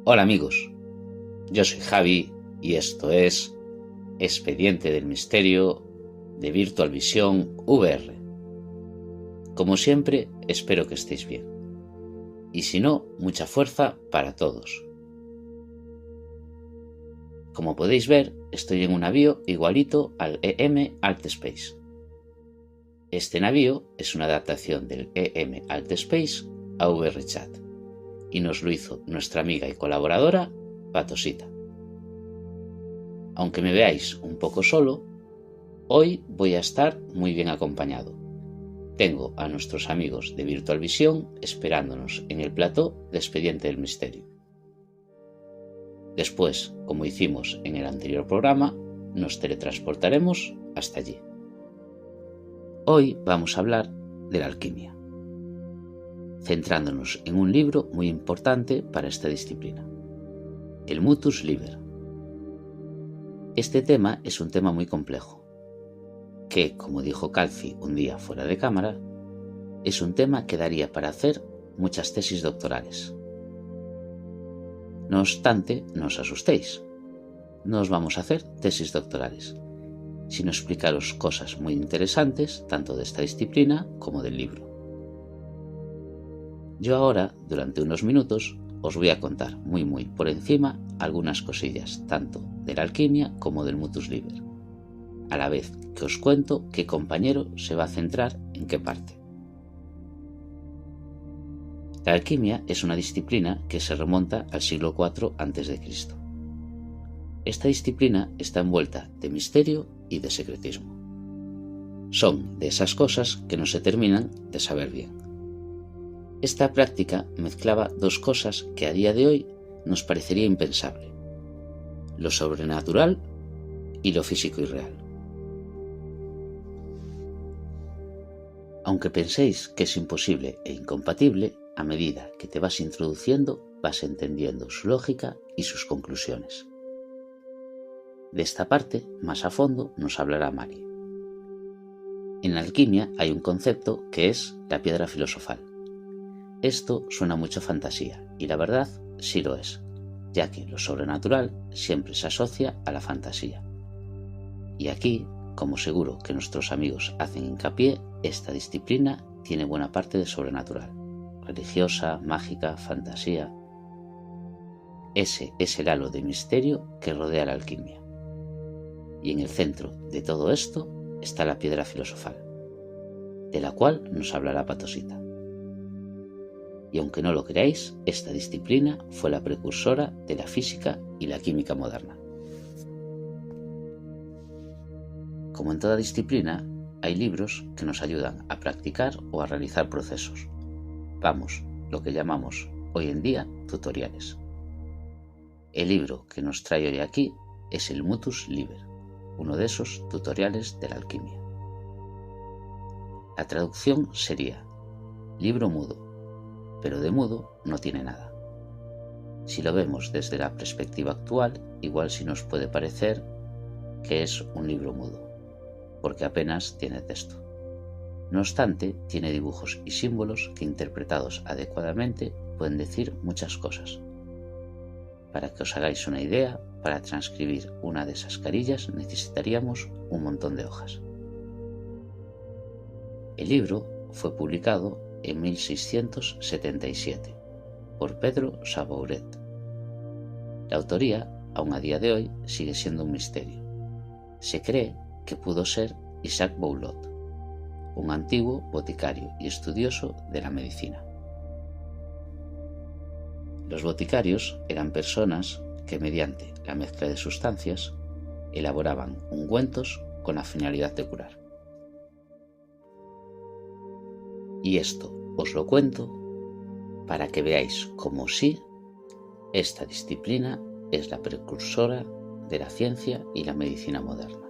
Hola amigos, yo soy Javi y esto es Expediente del Misterio de Virtual Vision VR. Como siempre, espero que estéis bien. Y si no, mucha fuerza para todos. Como podéis ver, estoy en un navío igualito al EM Alt Space. Este navío es una adaptación del EM Alt Space a VRChat y nos lo hizo nuestra amiga y colaboradora Patosita. Aunque me veáis un poco solo, hoy voy a estar muy bien acompañado. Tengo a nuestros amigos de Virtual Vision esperándonos en el plató de Expediente del Misterio. Después, como hicimos en el anterior programa, nos teletransportaremos hasta allí. Hoy vamos a hablar de la alquimia, centrándonos en un libro muy importante para esta disciplina, el Mutus Liber. Este tema es un tema muy complejo, que, como dijo Calci un día fuera de cámara, es un tema que daría para hacer muchas tesis doctorales. No obstante, no os asustéis, no os vamos a hacer tesis doctorales, sino explicaros cosas muy interesantes tanto de esta disciplina como del libro. Yo ahora, durante unos minutos, os voy a contar muy por encima algunas cosillas tanto de la alquimia como del Mutus Liber, a la vez que os cuento qué compañero se va a centrar en qué parte. La alquimia es una disciplina que se remonta al siglo IV a.C. Esta disciplina está envuelta de misterio y de secretismo. Son de esas cosas que no se terminan de saber bien. Esta práctica mezclaba dos cosas que a día de hoy nos parecería impensable: lo sobrenatural y lo físico y real. Aunque penséis que es imposible e incompatible, a medida que te vas introduciendo, vas entendiendo su lógica y sus conclusiones. De esta parte, más a fondo, nos hablará Mari. En la alquimia hay un concepto que es la piedra filosofal. Esto suena mucho a fantasía, y la verdad sí lo es, ya que lo sobrenatural siempre se asocia a la fantasía. Y aquí, como seguro que nuestros amigos hacen hincapié, esta disciplina tiene buena parte de sobrenatural, religiosa, mágica, fantasía. Ese es el halo de misterio que rodea la alquimia. Y en el centro de todo esto está la piedra filosofal, de la cual nos hablará Patosita. Y aunque no lo creáis, esta disciplina fue la precursora de la física y la química moderna. Como en toda disciplina, hay libros que nos ayudan a practicar o a realizar procesos. Vamos, lo que llamamos hoy en día tutoriales. El libro que nos trae hoy aquí es el Mutus Liber, uno de esos tutoriales de la alquimia. La traducción sería libro mudo, pero de mudo no tiene nada. Si lo vemos desde la perspectiva actual, igual sí nos puede parecer que es un libro mudo, porque apenas tiene texto. No obstante, tiene dibujos y símbolos que, interpretados adecuadamente, pueden decir muchas cosas. Para que os hagáis una idea, para transcribir una de esas carillas necesitaríamos un montón de hojas. El libro fue publicado en 1677 por Pedro Sabouret. La autoría, aún a día de hoy, sigue siendo un misterio. Se cree que pudo ser Isaac Boulot, un antiguo boticario y estudioso de la medicina. Los boticarios eran personas que, mediante la mezcla de sustancias, elaboraban ungüentos con la finalidad de curar. Y esto os lo cuento para que veáis cómo sí, esta disciplina es la precursora de la ciencia y la medicina moderna.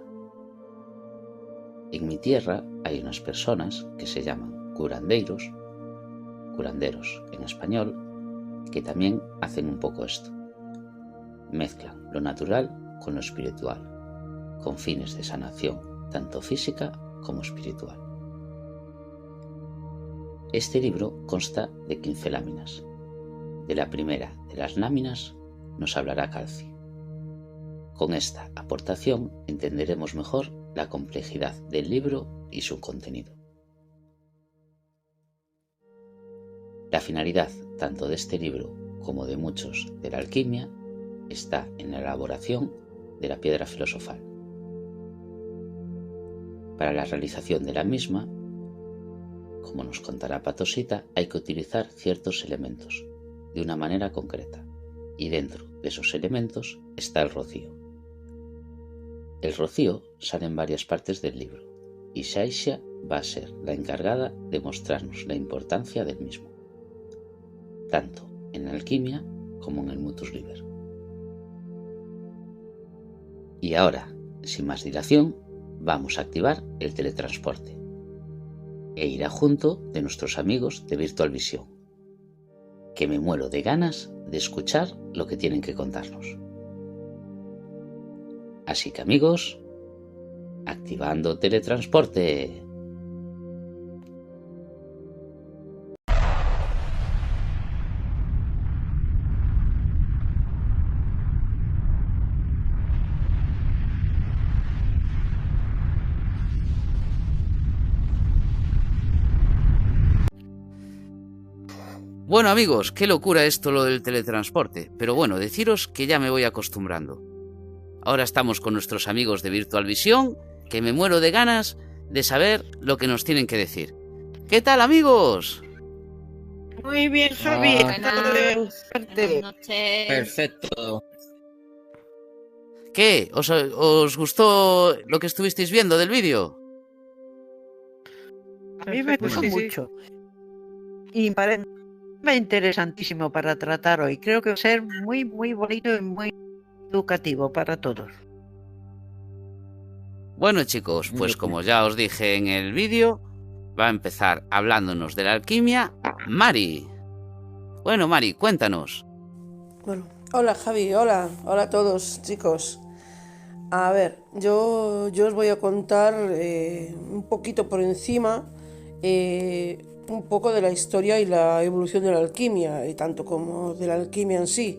En mi tierra hay unas personas que se llaman curanderos en español, que también hacen un poco esto. Mezclan lo natural con lo espiritual, con fines de sanación, tanto física como espiritual. Este libro consta de 15 láminas. De la primera de las láminas nos hablará Calci. Con esta aportación entenderemos mejor la complejidad del libro y su contenido. La finalidad tanto de este libro como de muchos de la alquimia está en la elaboración de la piedra filosofal. Para la realización de la misma, como nos contará Patosita, hay que utilizar ciertos elementos de una manera concreta, y dentro de esos elementos está el rocío. El rocío sale en varias partes del libro, y Xaixa va a ser la encargada de mostrarnos la importancia del mismo, tanto en la alquimia como en el Mutus Liber. Y ahora, sin más dilación, vamos a activar el teletransporte e irá junto de nuestros amigos de Virtual Vision, que me muero de ganas de escuchar lo que tienen que contarnos. Así que amigos, activando teletransporte. Bueno amigos, qué locura esto lo del teletransporte, pero bueno, deciros que ya me voy acostumbrando. Ahora estamos con nuestros amigos de Virtual Vision, que me muero de ganas de saber lo que nos tienen que decir. ¿Qué tal amigos? Muy bien, Javi. Buenas noches. Perfecto. ¿Qué? ¿Os gustó lo que estuvisteis viendo del vídeo? A mí me gustó mucho. Y parece interesantísimo para tratar hoy. Creo que va a ser muy, muy bonito y muy educativo para todos. Bueno chicos, pues como ya os dije en el vídeo, va a empezar hablándonos de la alquimia Mari. Bueno Mari, cuéntanos. Bueno, hola Javi, hola a todos chicos. A ver, yo os voy a contar un poquito por encima un poco de la historia y la evolución de la alquimia, y tanto como de la alquimia en sí,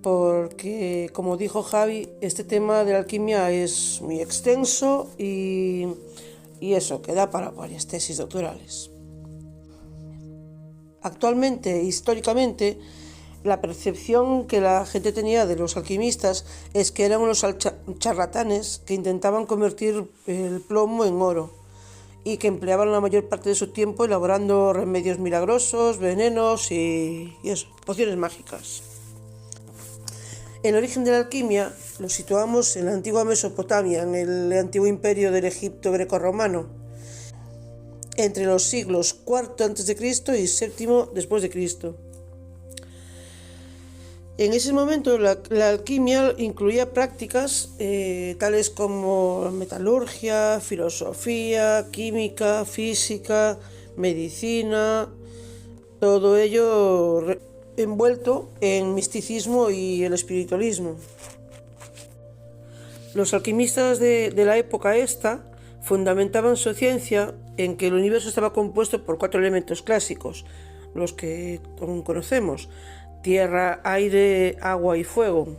porque como dijo Javi, este tema de la alquimia es muy extenso y eso, que da para varias tesis doctorales. Actualmente, históricamente, la percepción que la gente tenía de los alquimistas es que eran unos charlatanes que intentaban convertir el plomo en oro y que empleaban la mayor parte de su tiempo elaborando remedios milagrosos, venenos y eso, pociones mágicas. El origen de la alquimia lo situamos en la antigua Mesopotamia, en el antiguo imperio del Egipto grecorromano, entre los siglos IV a.C. y VII después de Cristo. En ese momento la alquimia incluía prácticas tales como metalurgia, filosofía, química, física, medicina, todo ello envuelto en misticismo y el espiritualismo. Los alquimistas de la época esta fundamentaban su ciencia en que el universo estaba compuesto por 4 elementos clásicos, los que conocemos: tierra, aire, agua y fuego,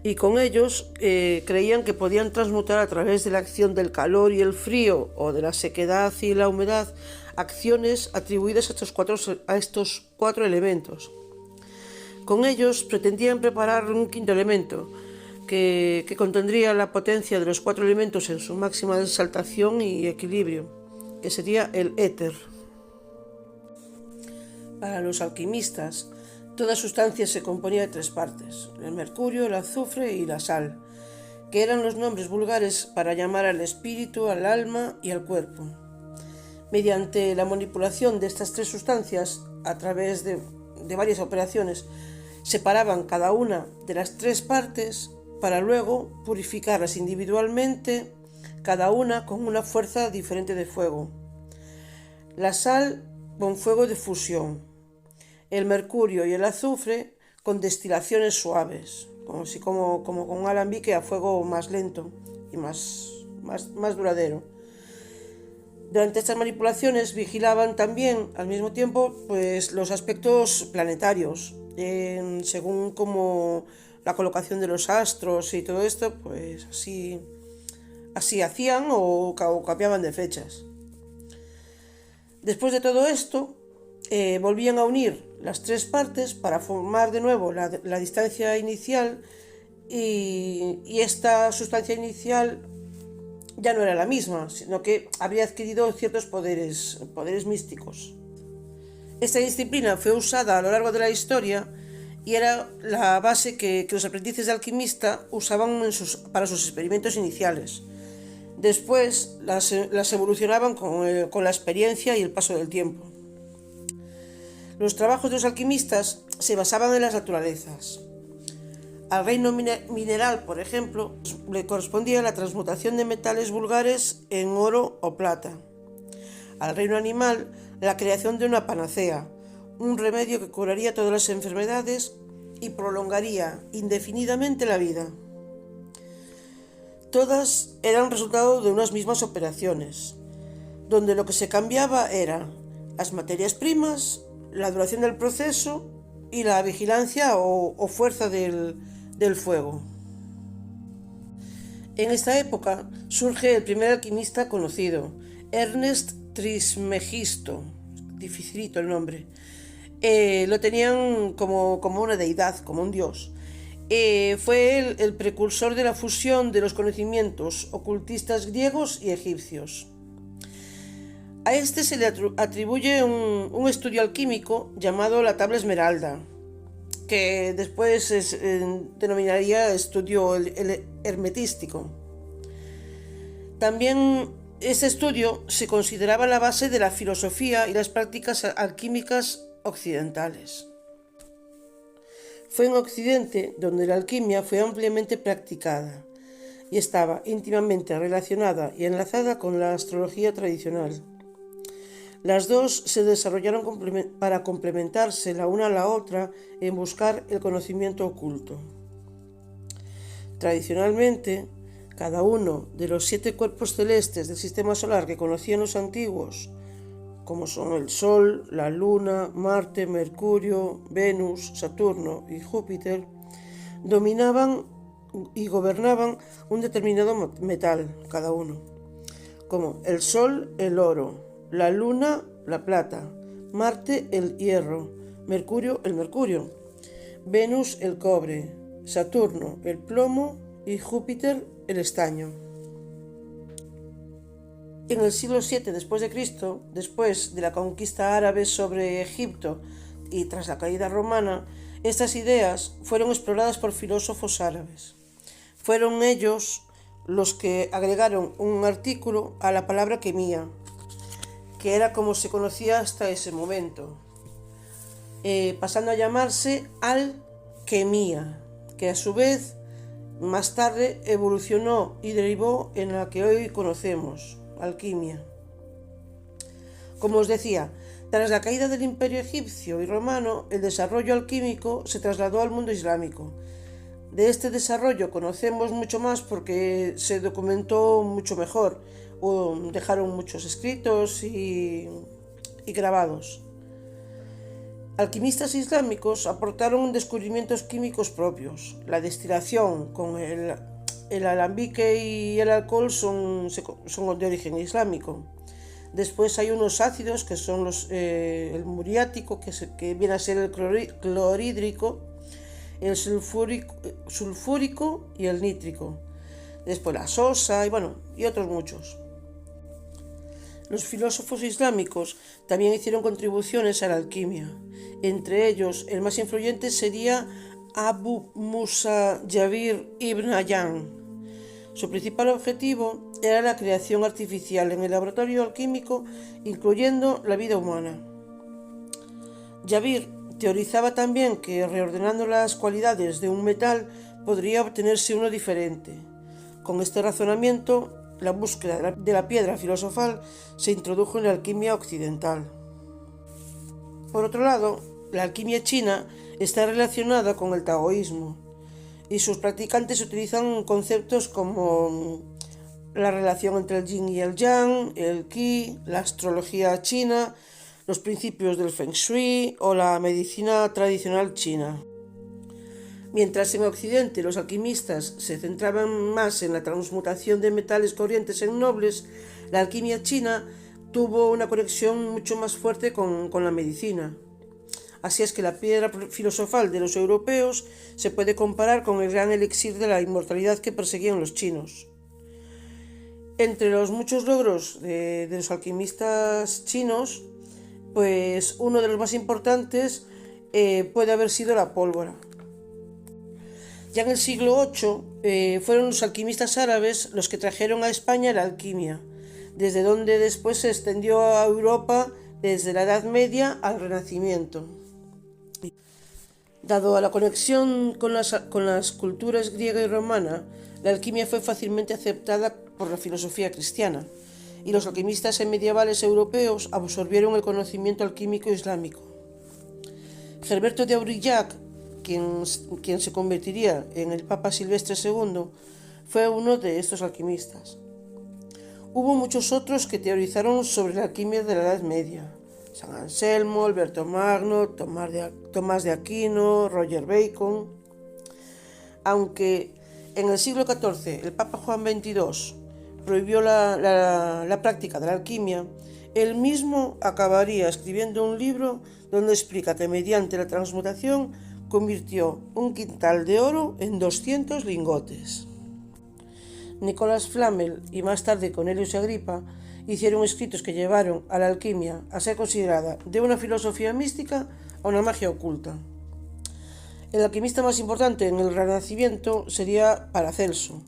y con ellos creían que podían transmutar a través de la acción del calor y el frío o de la sequedad y la humedad acciones atribuidas a estos cuatro elementos. Con ellos pretendían preparar un quinto elemento que contendría la potencia de los 4 elementos en su máxima exaltación y equilibrio, que sería el éter. Para los alquimistas, toda sustancia se componía de 3 partes: el mercurio, el azufre y la sal, que eran los nombres vulgares para llamar al espíritu, al alma y al cuerpo. Mediante la manipulación de estas 3 sustancias, a través de varias operaciones, separaban cada una de las 3 partes para luego purificarlas individualmente, cada una con una fuerza diferente de fuego. La sal con fuego de fusión, el mercurio y el azufre con destilaciones suaves, como con un alambique a fuego más lento y más duradero. Durante estas manipulaciones vigilaban también al mismo tiempo los aspectos planetarios, según cómo la colocación de los astros y todo esto, pues así hacían o cambiaban de fechas. Después de todo esto, volvían a unir las tres partes para formar de nuevo la distancia inicial y esta sustancia inicial ya no era la misma, sino que había adquirido ciertos poderes místicos. Esta disciplina fue usada a lo largo de la historia y era la base que los aprendices de alquimista usaban para sus experimentos iniciales. Después las evolucionaban con la experiencia y el paso del tiempo. Los trabajos de los alquimistas se basaban en las naturalezas. Al reino mineral, por ejemplo, le correspondía la transmutación de metales vulgares en oro o plata. Al reino animal, la creación de una panacea, un remedio que curaría todas las enfermedades y prolongaría indefinidamente la vida. Todas eran resultado de unas mismas operaciones, donde lo que se cambiaba era las materias primas, la duración del proceso y la vigilancia o fuerza del fuego. En esta época surge el primer alquimista conocido, Ernest Trismegisto, dificilito el nombre. Lo tenían como una deidad, como un dios. Fue el precursor de la fusión de los conocimientos ocultistas griegos y egipcios. A este se le atribuye un estudio alquímico llamado la tabla esmeralda, que después denominaría estudio hermetístico. También este estudio se consideraba la base de la filosofía y las prácticas alquímicas occidentales. Fue en Occidente donde la alquimia fue ampliamente practicada y estaba íntimamente relacionada y enlazada con la astrología tradicional. Las dos se desarrollaron para complementarse la una a la otra en buscar el conocimiento oculto. Tradicionalmente, cada uno de los 7 cuerpos celestes del sistema solar que conocían los antiguos, como son el Sol, la Luna, Marte, Mercurio, Venus, Saturno y Júpiter, dominaban y gobernaban un determinado metal, cada uno, como el Sol, el oro, la Luna, la plata, Marte, el hierro, Mercurio, el mercurio, Venus, el cobre, Saturno, el plomo y Júpiter, el estaño. En el siglo VII después de Cristo, después de la conquista árabe sobre Egipto y tras la caída romana, estas ideas fueron exploradas por filósofos árabes. Fueron ellos los que agregaron un artículo a la palabra quemia, que era como se conocía hasta ese momento, pasando a llamarse alquemia, que a su vez más tarde evolucionó y derivó en la que hoy conocemos, alquimia. Como os decía, tras la caída del Imperio egipcio y romano, el desarrollo alquímico se trasladó al mundo islámico. De este desarrollo conocemos mucho más porque se documentó mucho mejor, o dejaron muchos escritos y grabados. Alquimistas islámicos aportaron descubrimientos químicos propios. La destilación con el alambique y el alcohol son de origen islámico. Después hay unos ácidos que son el muriático, que viene a ser el clorhídrico, el sulfúrico y el nítrico. Después la sosa y otros muchos. Los filósofos islámicos también hicieron contribuciones a la alquimia. Entre ellos, el más influyente sería Abu Musa Jabir ibn Hayyan. Su principal objetivo era la creación artificial en el laboratorio alquímico, incluyendo la vida humana. Jabir teorizaba también que reordenando las cualidades de un metal podría obtenerse uno diferente. Con este razonamiento, la búsqueda de la piedra filosofal se introdujo en la alquimia occidental. Por otro lado, la alquimia china está relacionada con el taoísmo y sus practicantes utilizan conceptos como la relación entre el yin y el yang, el qi, la astrología china, los principios del feng shui o la medicina tradicional china. Mientras en Occidente los alquimistas se centraban más en la transmutación de metales corrientes en nobles, la alquimia china tuvo una conexión mucho más fuerte con la medicina. Así es que la piedra filosofal de los europeos se puede comparar con el gran elixir de la inmortalidad que perseguían los chinos. Entre los muchos logros de los alquimistas chinos, pues uno de los más importantes puede haber sido la pólvora. Ya en el siglo VIII fueron los alquimistas árabes los que trajeron a España la alquimia, desde donde después se extendió a Europa desde la Edad Media al Renacimiento. Dado a la conexión con las culturas griega y romana, la alquimia fue fácilmente aceptada por la filosofía cristiana, y los alquimistas medievales europeos absorbieron el conocimiento alquímico islámico. Gerberto de Aurillac, quien se convertiría en el Papa Silvestre II, fue uno de estos alquimistas. Hubo muchos otros que teorizaron sobre la alquimia de la Edad Media: San Anselmo, Alberto Magno, Tomás de Aquino, Roger Bacon. Aunque en el siglo XIV el Papa Juan XXII prohibió la práctica de la alquimia, él mismo acabaría escribiendo un libro donde explica que mediante la transmutación convirtió un quintal de oro en 200 lingotes. Nicolás Flamel y más tarde Cornelius Agripa hicieron escritos que llevaron a la alquimia a ser considerada de una filosofía mística a una magia oculta. El alquimista más importante en el Renacimiento sería Paracelso.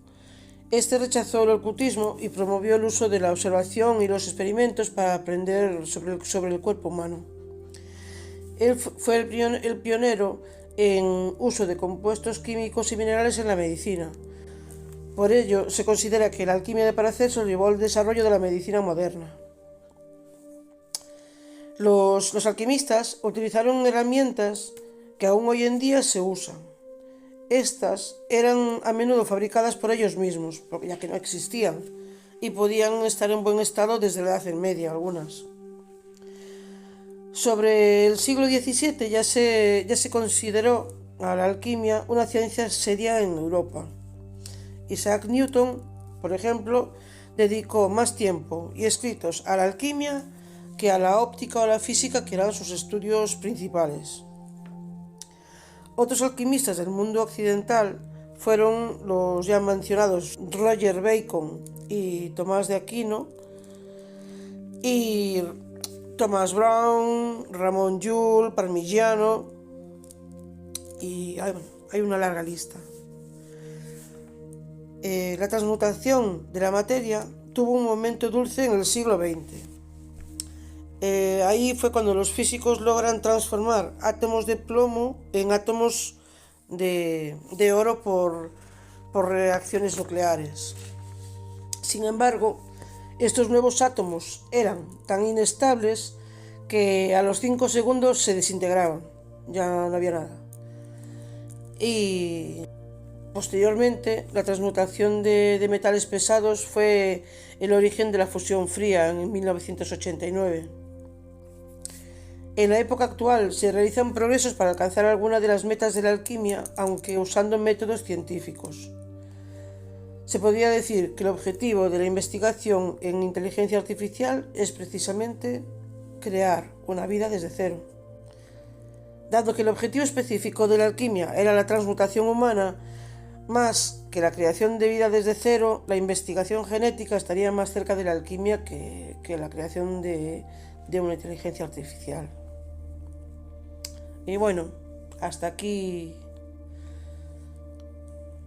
Este rechazó el ocultismo y promovió el uso de la observación y los experimentos para aprender sobre el cuerpo humano. Él fue el pionero en uso de compuestos químicos y minerales en la medicina. Por ello, se considera que la alquimia de Paracelso llevó al desarrollo de la medicina moderna. Los alquimistas utilizaron herramientas que aún hoy en día se usan. Estas eran a menudo fabricadas por ellos mismos, ya que no existían, y podían estar en buen estado desde la Edad Media algunas. Sobre el siglo XVII ya se consideró a la alquimia una ciencia seria en Europa. Isaac Newton, por ejemplo, dedicó más tiempo y escritos a la alquimia que a la óptica o la física, que eran sus estudios principales. Otros alquimistas del mundo occidental fueron los ya mencionados Roger Bacon y Tomás de Aquino, y Thomas Brown, Ramón Llull, Parmigiano, y hay una larga lista. La transmutación de la materia tuvo un momento dulce en el siglo XX. Ahí fue cuando los físicos logran transformar átomos de plomo en átomos de oro por reacciones nucleares. Sin embargo, estos nuevos átomos eran tan inestables que a los 5 segundos se desintegraban, ya no había nada. Y posteriormente, la transmutación de metales pesados fue el origen de la fusión fría en 1989. En la época actual se realizan progresos para alcanzar algunas de las metas de la alquimia, aunque usando métodos científicos. Se podría decir que el objetivo de la investigación en inteligencia artificial es precisamente crear una vida desde cero. Dado que el objetivo específico de la alquimia era la transmutación humana, más que la creación de vida desde cero, la investigación genética estaría más cerca de la alquimia que la creación de una inteligencia artificial. Y bueno, hasta aquí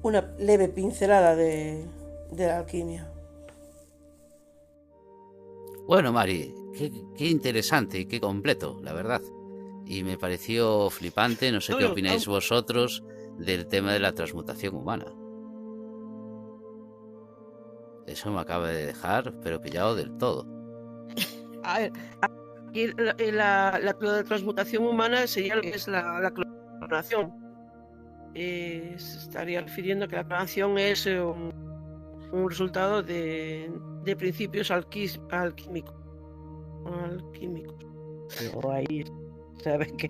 una leve pincelada de la alquimia. Bueno, Mari, qué interesante y qué completo, la verdad. Y me pareció flipante, no sé qué opináis vosotros del tema de la transmutación humana. Eso me acaba de dejar, pero pillado del todo. A ver, aquí la transmutación humana sería lo que es la clonación. Se estaría refiriendo que la clonación es un resultado de principios alquímicos. Pero ahí saben que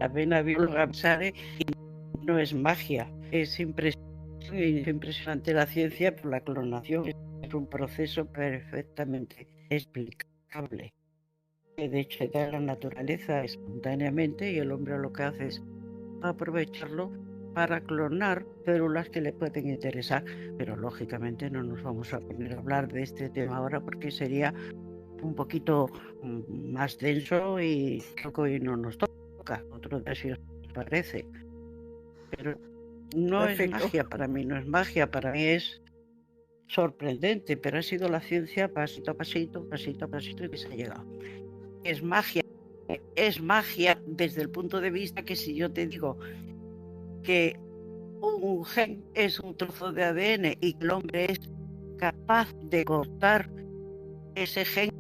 la pena bióloga sale no es magia, es impresionante la ciencia por la clonación. Es un proceso perfectamente explicable, que de hecho da la naturaleza espontáneamente, y el hombre lo que hace es aprovecharlo para clonar células que le pueden interesar, pero lógicamente no nos vamos a poner a hablar de este tema ahora porque sería un poquito más denso y creo que hoy no nos toca. Otro día si os parece, pero no es magia para mí, no es magia, para mí es sorprendente, pero ha sido la ciencia pasito a pasito, pasito a pasito, y que se ha llegado. Es magia desde el punto de vista que si yo te digo que un gen es un trozo de ADN y que el hombre es capaz de cortar ese gen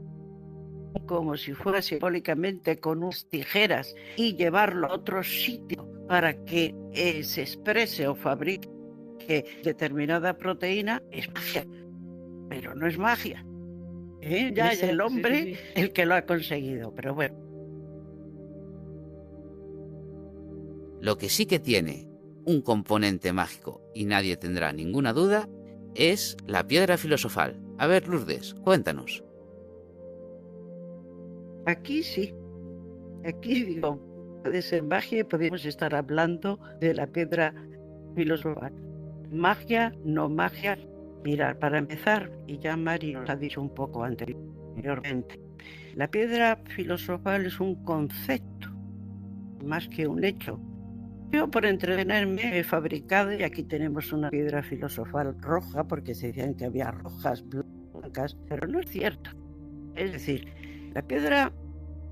como si fuera simbólicamente con unas tijeras y llevarlo a otro sitio para que se exprese o fabrique determinada proteína, es magia, pero no es magia. Ya es el hombre el que lo ha conseguido, pero bueno. Lo que sí que tiene un componente mágico y nadie tendrá ninguna duda es la piedra filosofal. A ver, Lourdes, cuéntanos. Aquí sí, aquí digo, puede ser magia y podemos estar hablando de la piedra filosofal. Magia, no magia. Mirad, para empezar, y ya Mari nos ha dicho un poco anteriormente, la piedra filosofal es un concepto, más que un hecho. Yo, por entretenerme, he fabricado, y aquí tenemos una piedra filosofal roja, porque se decían que había rojas, blancas, pero no es cierto. Es decir, la piedra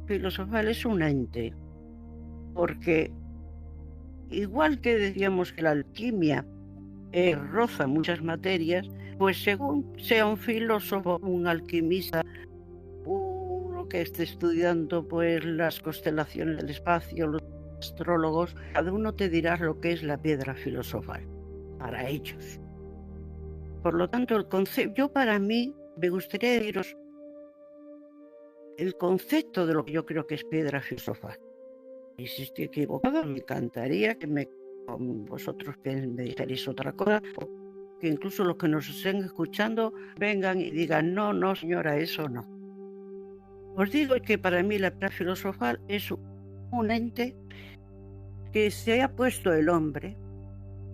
filosofal es un ente, porque igual que decíamos que la alquimia roza muchas materias, pues según sea un filósofo, un alquimista, uno que esté estudiando pues las constelaciones del espacio, los astrólogos, cada uno te dirá lo que es la piedra filosofal para ellos. Por lo tanto, el concepto, yo para mí me gustaría deciros el concepto de lo que yo creo que es piedra filosofal. Y si estoy equivocado, me encantaría que vosotros me dijerais otra cosa, o que incluso los que nos estén escuchando vengan y digan, no señora, eso no. Os digo que para mí la piedra filosofal es un ente que se ha puesto el hombre,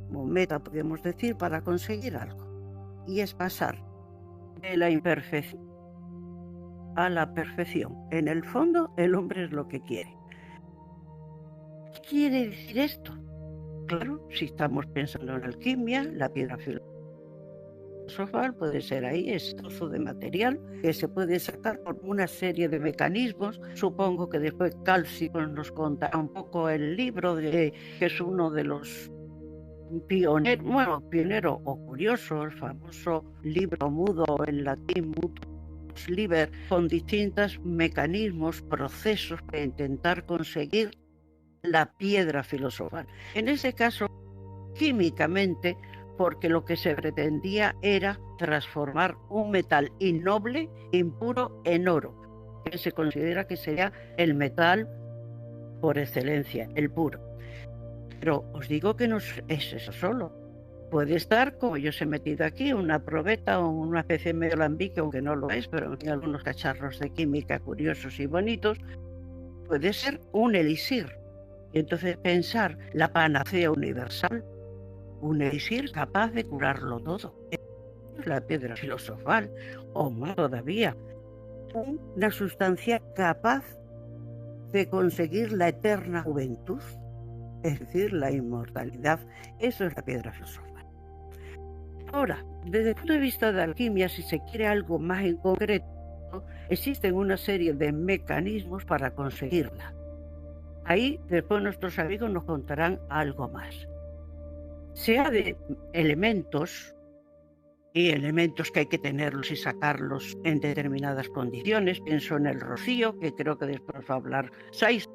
como meta podemos decir, para conseguir algo. Y es pasar de la imperfección a la perfección. En el fondo, el hombre es lo que quiere. ¿Qué quiere decir esto? Claro, si estamos pensando en alquimia, la piedra filosofal puede ser ahí ese trozo de material que se puede sacar por una serie de mecanismos. Supongo que después Cálcico nos contará un poco el libro, que es uno de los pionero o curioso, el famoso libro mudo en latín, Mutus Liber, con distintos mecanismos, procesos para intentar conseguir la piedra filosofal. En ese caso, químicamente, porque lo que se pretendía era transformar un metal innoble, impuro, en oro, que se considera que sería el metal por excelencia, el puro. Pero os digo que no es eso solo. Puede estar, como yo os he metido aquí, una probeta o una especie de medio alambique, aunque no lo es, pero en algunos cacharros de química curiosos y bonitos, puede ser un elixir. Y entonces pensar la panacea universal, un elixir capaz de curarlo todo. Es la piedra filosofal, o más todavía, una sustancia capaz de conseguir la eterna juventud, es decir, la inmortalidad. Eso es la piedra filosofal. Ahora, desde el punto de vista de alquimia, si se quiere algo más en concreto, existen una serie de mecanismos para conseguirla. Ahí después nuestros amigos nos contarán algo más. Sea de elementos, y elementos que hay que tenerlos y sacarlos en determinadas condiciones. Pienso en el rocío, que creo que después va a hablar Saisa,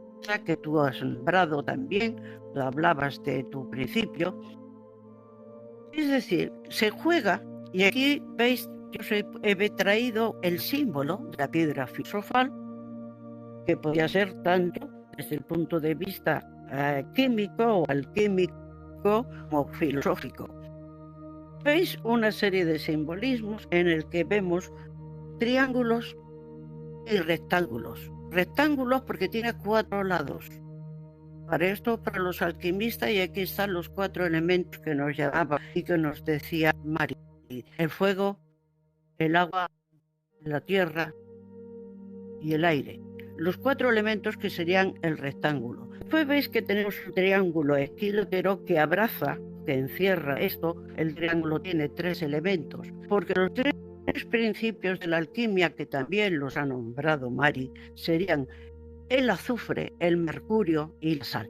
que tú has nombrado también, tú hablabas de tu principio. Es decir, se juega, y aquí veis, yo he traído el símbolo de la piedra filosofal, que podía ser tanto desde el punto de vista químico o alquímico, lógico como filosófico. Veis una serie de simbolismos en el que vemos triángulos y rectángulos. Rectángulos porque tiene 4 lados. Para esto, para los alquimistas, y aquí están los 4 elementos que nos llamaban y que nos decía Mari: el fuego, el agua, la tierra y el aire. Los 4 elementos que serían el rectángulo. Después veis que tenemos un triángulo equilátero que abraza, que encierra esto. El triángulo tiene 3 elementos, porque los 3 principios de la alquimia, que también los ha nombrado Mari, serían el azufre, el mercurio y la sal.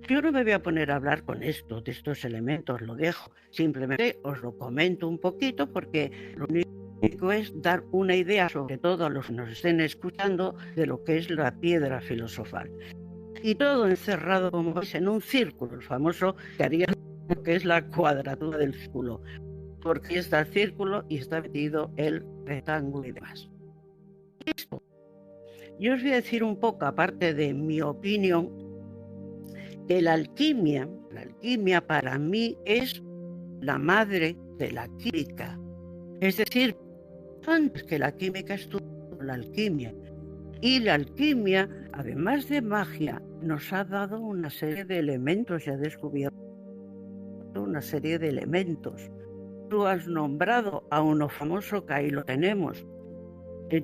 Yo no me voy a poner a hablar con esto, de estos elementos, lo dejo. Simplemente os lo comento un poquito porque lo único es dar una idea, sobre todo a los que nos estén escuchando, de lo que es la piedra filosofal. Y todo encerrado, como veis, en un círculo, el famoso que haría lo que es la cuadratura del círculo, porque está el círculo y está metido el rectángulo y demás. Esto. Yo os voy a decir un poco, aparte de mi opinión, que la alquimia para mí es la madre de la química. Es decir, antes que la química estudió la alquimia. Y la alquimia, además de magia, nos ha dado una serie de elementos y ha descubierto una serie de elementos. Tú has nombrado a uno famoso que ahí lo tenemos.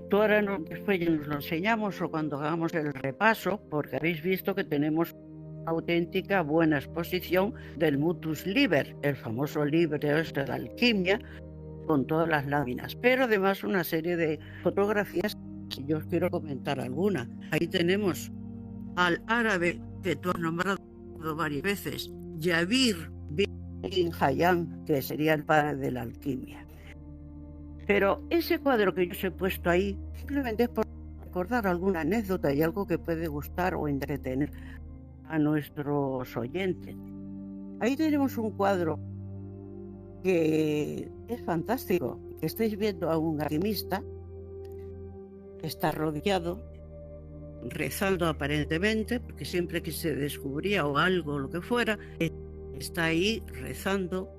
Tú ahora después nos lo enseñamos o cuando hagamos el repaso, porque habéis visto que tenemos auténtica buena exposición del Mutus Liber, el famoso libro de la alquimia, con todas las láminas, pero además una serie de fotografías que yo os quiero comentar alguna. Ahí tenemos al árabe que tú has nombrado varias veces, Jabir bin Hayyan, que sería el padre de la alquimia. Pero ese cuadro que yo os he puesto ahí simplemente es por recordar alguna anécdota y algo que puede gustar o entretener a nuestros oyentes. Ahí tenemos un cuadro que es fantástico. Estáis viendo a un alquimista que está rodeado, rezando aparentemente, porque siempre que se descubría o algo, lo que fuera, está ahí rezando.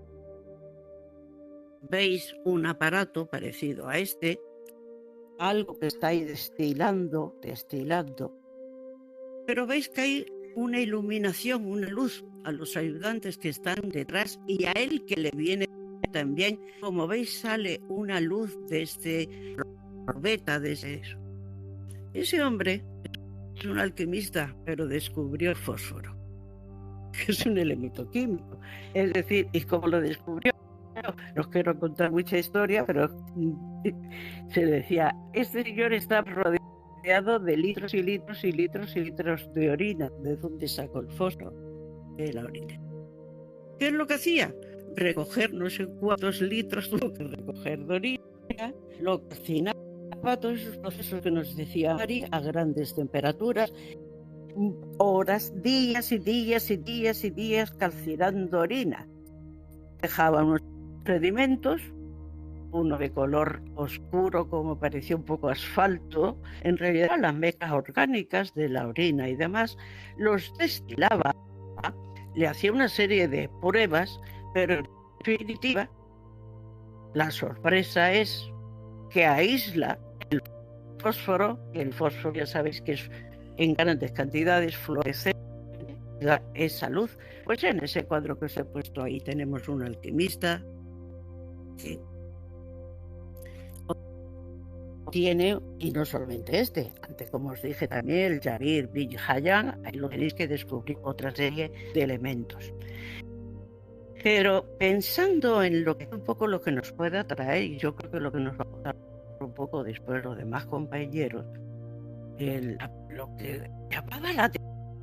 Veis un aparato parecido a este, algo que está ahí destilando, pero veis que hay una iluminación, una luz a los ayudantes que están detrás y a él que le viene también. Como veis, sale una luz de este orbeta, de ese hombre es un alquimista, pero descubrió el fósforo, que es un elemento químico. Es decir, y como lo descubrió, no os quiero contar mucha historia, pero se decía, este señor está rodeado de litros y litros y litros y litros de orina. ¿De dónde sacó el fósforo? De la orina. ¿Qué es lo que hacía? Recoger no sé cuántos litros tuvo que recoger de orina, lo cocinaba, todos esos procesos que nos decía Mari, a grandes temperaturas, horas, días y días y días y días calcinando orina. Dejaba unos sedimentos, uno de color oscuro como parecía un poco asfalto, en realidad las mezclas orgánicas de la orina y demás, los destilaba, le hacía una serie de pruebas, pero en definitiva la sorpresa es que aísla el fósforo, y el fósforo ya sabéis que es en grandes cantidades fluorescente, da esa luz. Pues en ese cuadro que os he puesto ahí tenemos un alquimista que tiene, y no solamente antes como os dije también, el Jabir bin Hayyan, ahí lo tenéis que descubrir otra serie de elementos. Pero pensando en lo que un poco lo que nos pueda traer, y yo creo que lo que nos va a contar un poco después los demás compañeros, lo que llamaba la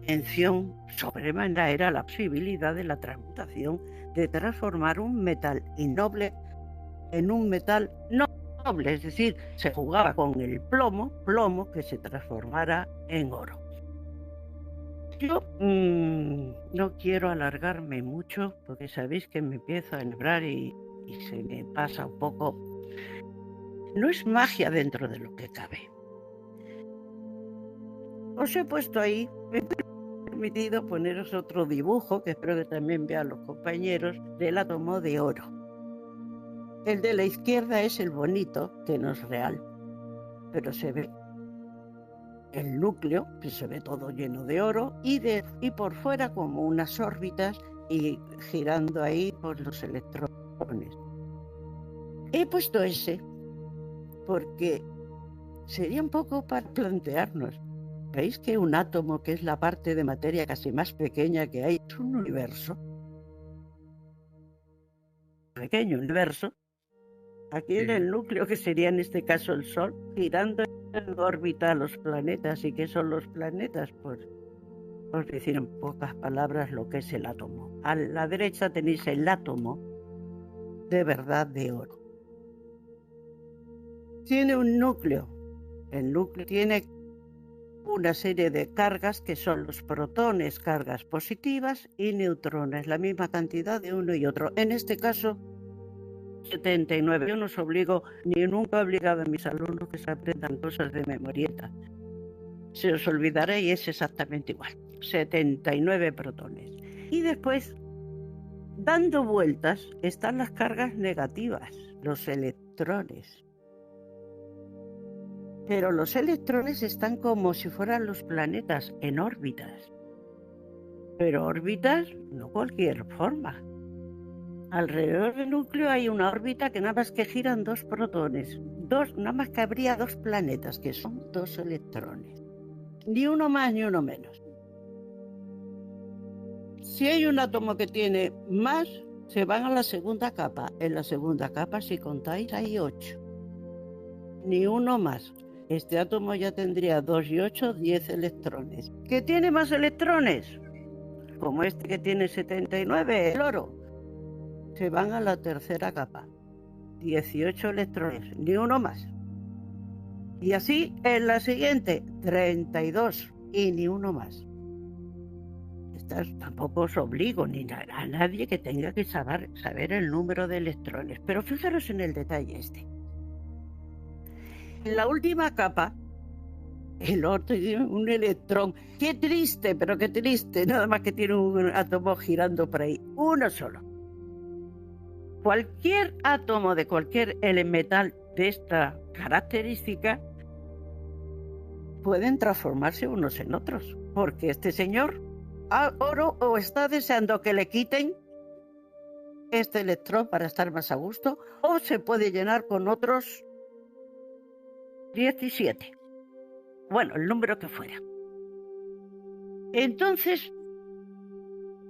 atención sobremanera era la posibilidad de la transmutación, de transformar un metal innoble en un metal noble, es decir, se jugaba con el plomo que se transformara en oro. Yo no quiero alargarme mucho porque sabéis que me empiezo a enhebrar y se me pasa un poco. No es magia dentro de lo que cabe. Os he puesto ahí, en permitido poneros otro dibujo, que espero que también vean los compañeros, del átomo de oro. El de la izquierda es el bonito, que no es real, pero se ve el núcleo, que se ve todo lleno de oro, y por fuera como unas órbitas y girando ahí por los electrones. He puesto ese porque sería un poco para plantearnos. ¿Veis que un átomo, que es la parte de materia casi más pequeña que hay, es un universo? Pequeño universo. Aquí en el núcleo, que sería en este caso el Sol, girando en órbita a los planetas. ¿Y qué son los planetas? Pues os decir en pocas palabras lo que es el átomo. A la derecha tenéis el átomo de verdad de oro. Tiene un núcleo. El núcleo tiene una serie de cargas que son los protones, cargas positivas, y neutrones, la misma cantidad de uno y otro. En este caso, 79. Yo no os obligo, ni nunca he obligado a mis alumnos que se aprendan cosas de memorieta. Se os olvidará y es exactamente igual. 79 protones. Y después, dando vueltas, están las cargas negativas, los electrones. Pero los electrones están como si fueran los planetas, en órbitas. Pero órbitas, no cualquier forma. Alrededor del núcleo hay una órbita que nada más que giran dos protones. Nada más que habría dos planetas, que son dos electrones. Ni uno más ni uno menos. Si hay un átomo que tiene más, se van a la segunda capa. En la segunda capa, si contáis, hay 8. Ni uno más. Este átomo ya tendría 2 y 8, 10 electrones. ¿Qué tiene más electrones? Como este que tiene 79, el oro. Se van a la tercera capa. 18 electrones, ni uno más. Y así en la siguiente, 32 y ni uno más. Tampoco os obligo ni a nadie que tenga que saber el número de electrones. Pero fijaros en el detalle este. En la última capa, el oro tiene un electrón. Qué triste, pero qué triste. Nada más que tiene un átomo girando por ahí. Uno solo. Cualquier átomo de cualquier metal de esta característica pueden transformarse unos en otros. Porque este señor, oro, o está deseando que le quiten este electrón para estar más a gusto, o se puede llenar con otros 17. Bueno, el número que fuera. Entonces,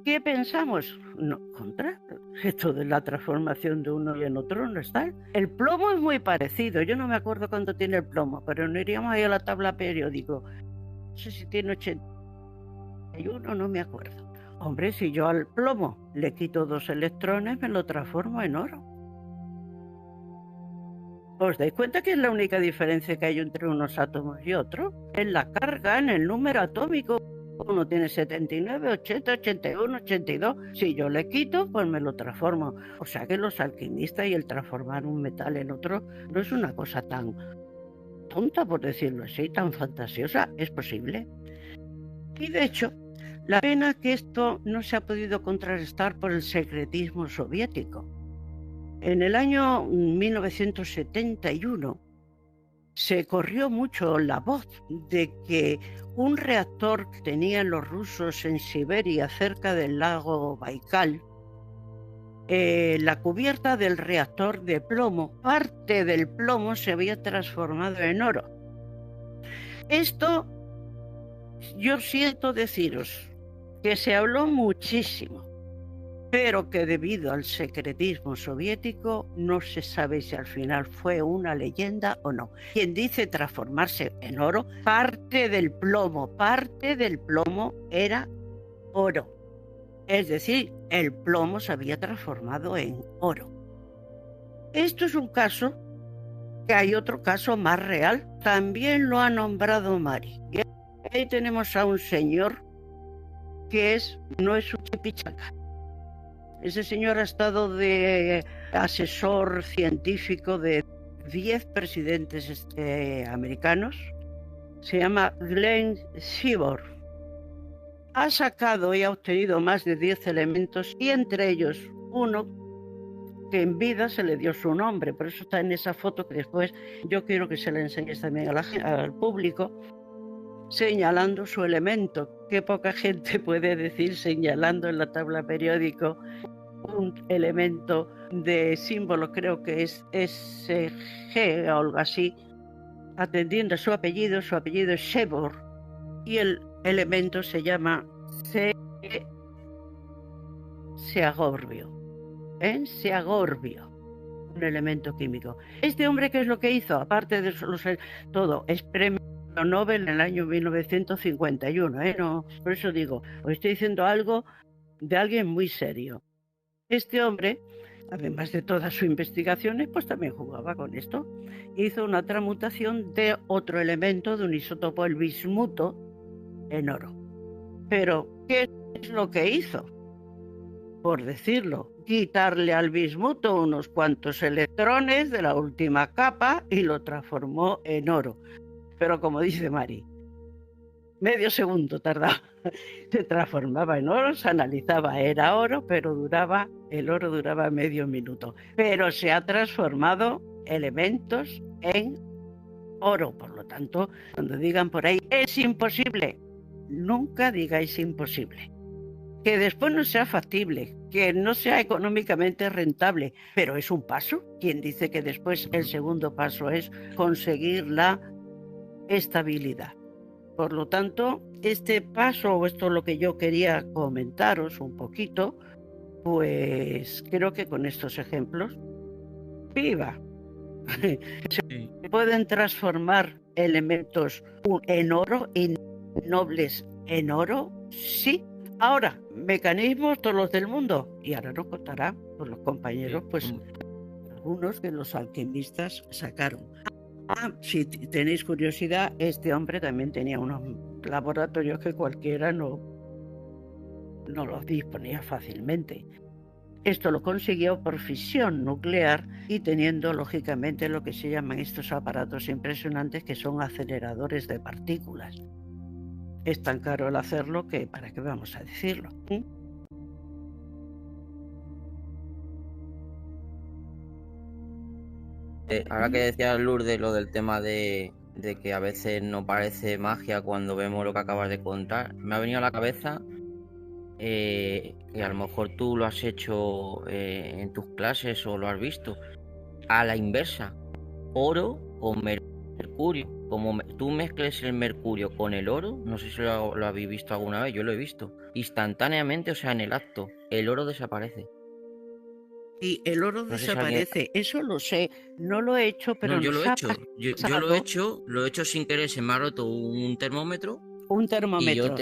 ¿qué pensamos? No, contra esto de la transformación de uno y en otro no está. El plomo es muy parecido. Yo no me acuerdo cuánto tiene el plomo, pero no iríamos ahí a la tabla periódico. No sé si tiene 81, no me acuerdo. Hombre, si yo al plomo le quito 2 electrones, me lo transformo en oro. ¿Os dais cuenta que es la única diferencia que hay entre unos átomos y otros? En la carga, en el número atómico. Uno tiene 79, 80, 81, 82. Si yo le quito, pues me lo transformo. O sea que los alquimistas y el transformar un metal en otro no es una cosa tan tonta, por decirlo así, tan fantasiosa. Es posible. Y de hecho, la pena que esto no se ha podido contrarrestar por el secretismo soviético. En el año 1971 se corrió mucho la voz de que un reactor que tenían los rusos en Siberia, cerca del lago Baikal, la cubierta del reactor de plomo, parte del plomo se había transformado en oro. Esto, yo siento deciros que se habló muchísimo, pero que debido al secretismo soviético no se sabe si al final fue una leyenda o no. Quien dice transformarse en oro, parte del plomo era oro. Es decir, el plomo se había transformado en oro. Esto es un caso, que hay otro caso más real. También lo ha nombrado Mari. Y ahí tenemos a un señor que no es un chipichaca. Ese señor ha estado de asesor científico de 10 presidentes americanos. Se llama Glenn Seaborg. ha sacado y ha obtenido más de 10 elementos y entre ellos uno que en vida se le dio su nombre, por eso está en esa foto que después yo quiero que se le enseñes también al público, señalando su elemento. Qué poca gente puede decir señalando en la tabla periódica un elemento de símbolo, creo que es SG o algo así, atendiendo a su apellido es Shebor y el elemento se llama Seagorbio. Seagorbio, un elemento químico. Este hombre, ¿qué es lo que hizo? Aparte de todo, es premio Nobel en el año 1951, No, por eso digo, os estoy diciendo algo de alguien muy serio. Este hombre, además de todas sus investigaciones, pues también jugaba con esto. Hizo una transmutación de otro elemento, de un isótopo, el bismuto, en oro. Pero, ¿qué es lo que hizo? Por decirlo, quitarle al bismuto unos cuantos electrones de la última capa y lo transformó en oro. Pero como dice Mari, medio segundo tardaba. Se transformaba en oro, se analizaba, era oro, pero el oro duraba medio minuto. Pero se ha transformado elementos en oro. Por lo tanto, cuando digan por ahí, es imposible, nunca digáis imposible. Que después no sea factible, que no sea económicamente rentable, pero es un paso. ¿Quién dice que después el segundo paso es conseguir la estabilidad? Por lo tanto, este paso, o esto es lo que yo quería comentaros un poquito, pues creo que con estos ejemplos, ¡viva! Se pueden transformar elementos en oro, nobles en oro, sí. Ahora, mecanismos todos los del mundo, y ahora nos contarán por los compañeros, pues algunos que los alquimistas sacaron. Si tenéis curiosidad, este hombre también tenía unos laboratorios que cualquiera no los disponía fácilmente. Esto lo consiguió por fisión nuclear y teniendo lógicamente lo que se llaman estos aparatos impresionantes que son aceleradores de partículas. Es tan caro el hacerlo que para qué vamos a decirlo. Ahora que decía Lourdes lo del tema de que a veces no parece magia cuando vemos lo que acabas de contar, me ha venido a la cabeza que a lo mejor tú lo has hecho en tus clases o lo has visto a la inversa, oro con mercurio. Como tú mezcles el mercurio con el oro, no sé si lo habéis visto alguna vez, yo lo he visto, instantáneamente, o sea, en el acto, el oro desaparece. Y el oro desaparece, eso lo sé, no lo he hecho, pero no, yo lo he hecho, yo lo he hecho sin querer, se me ha roto un termómetro. Y yo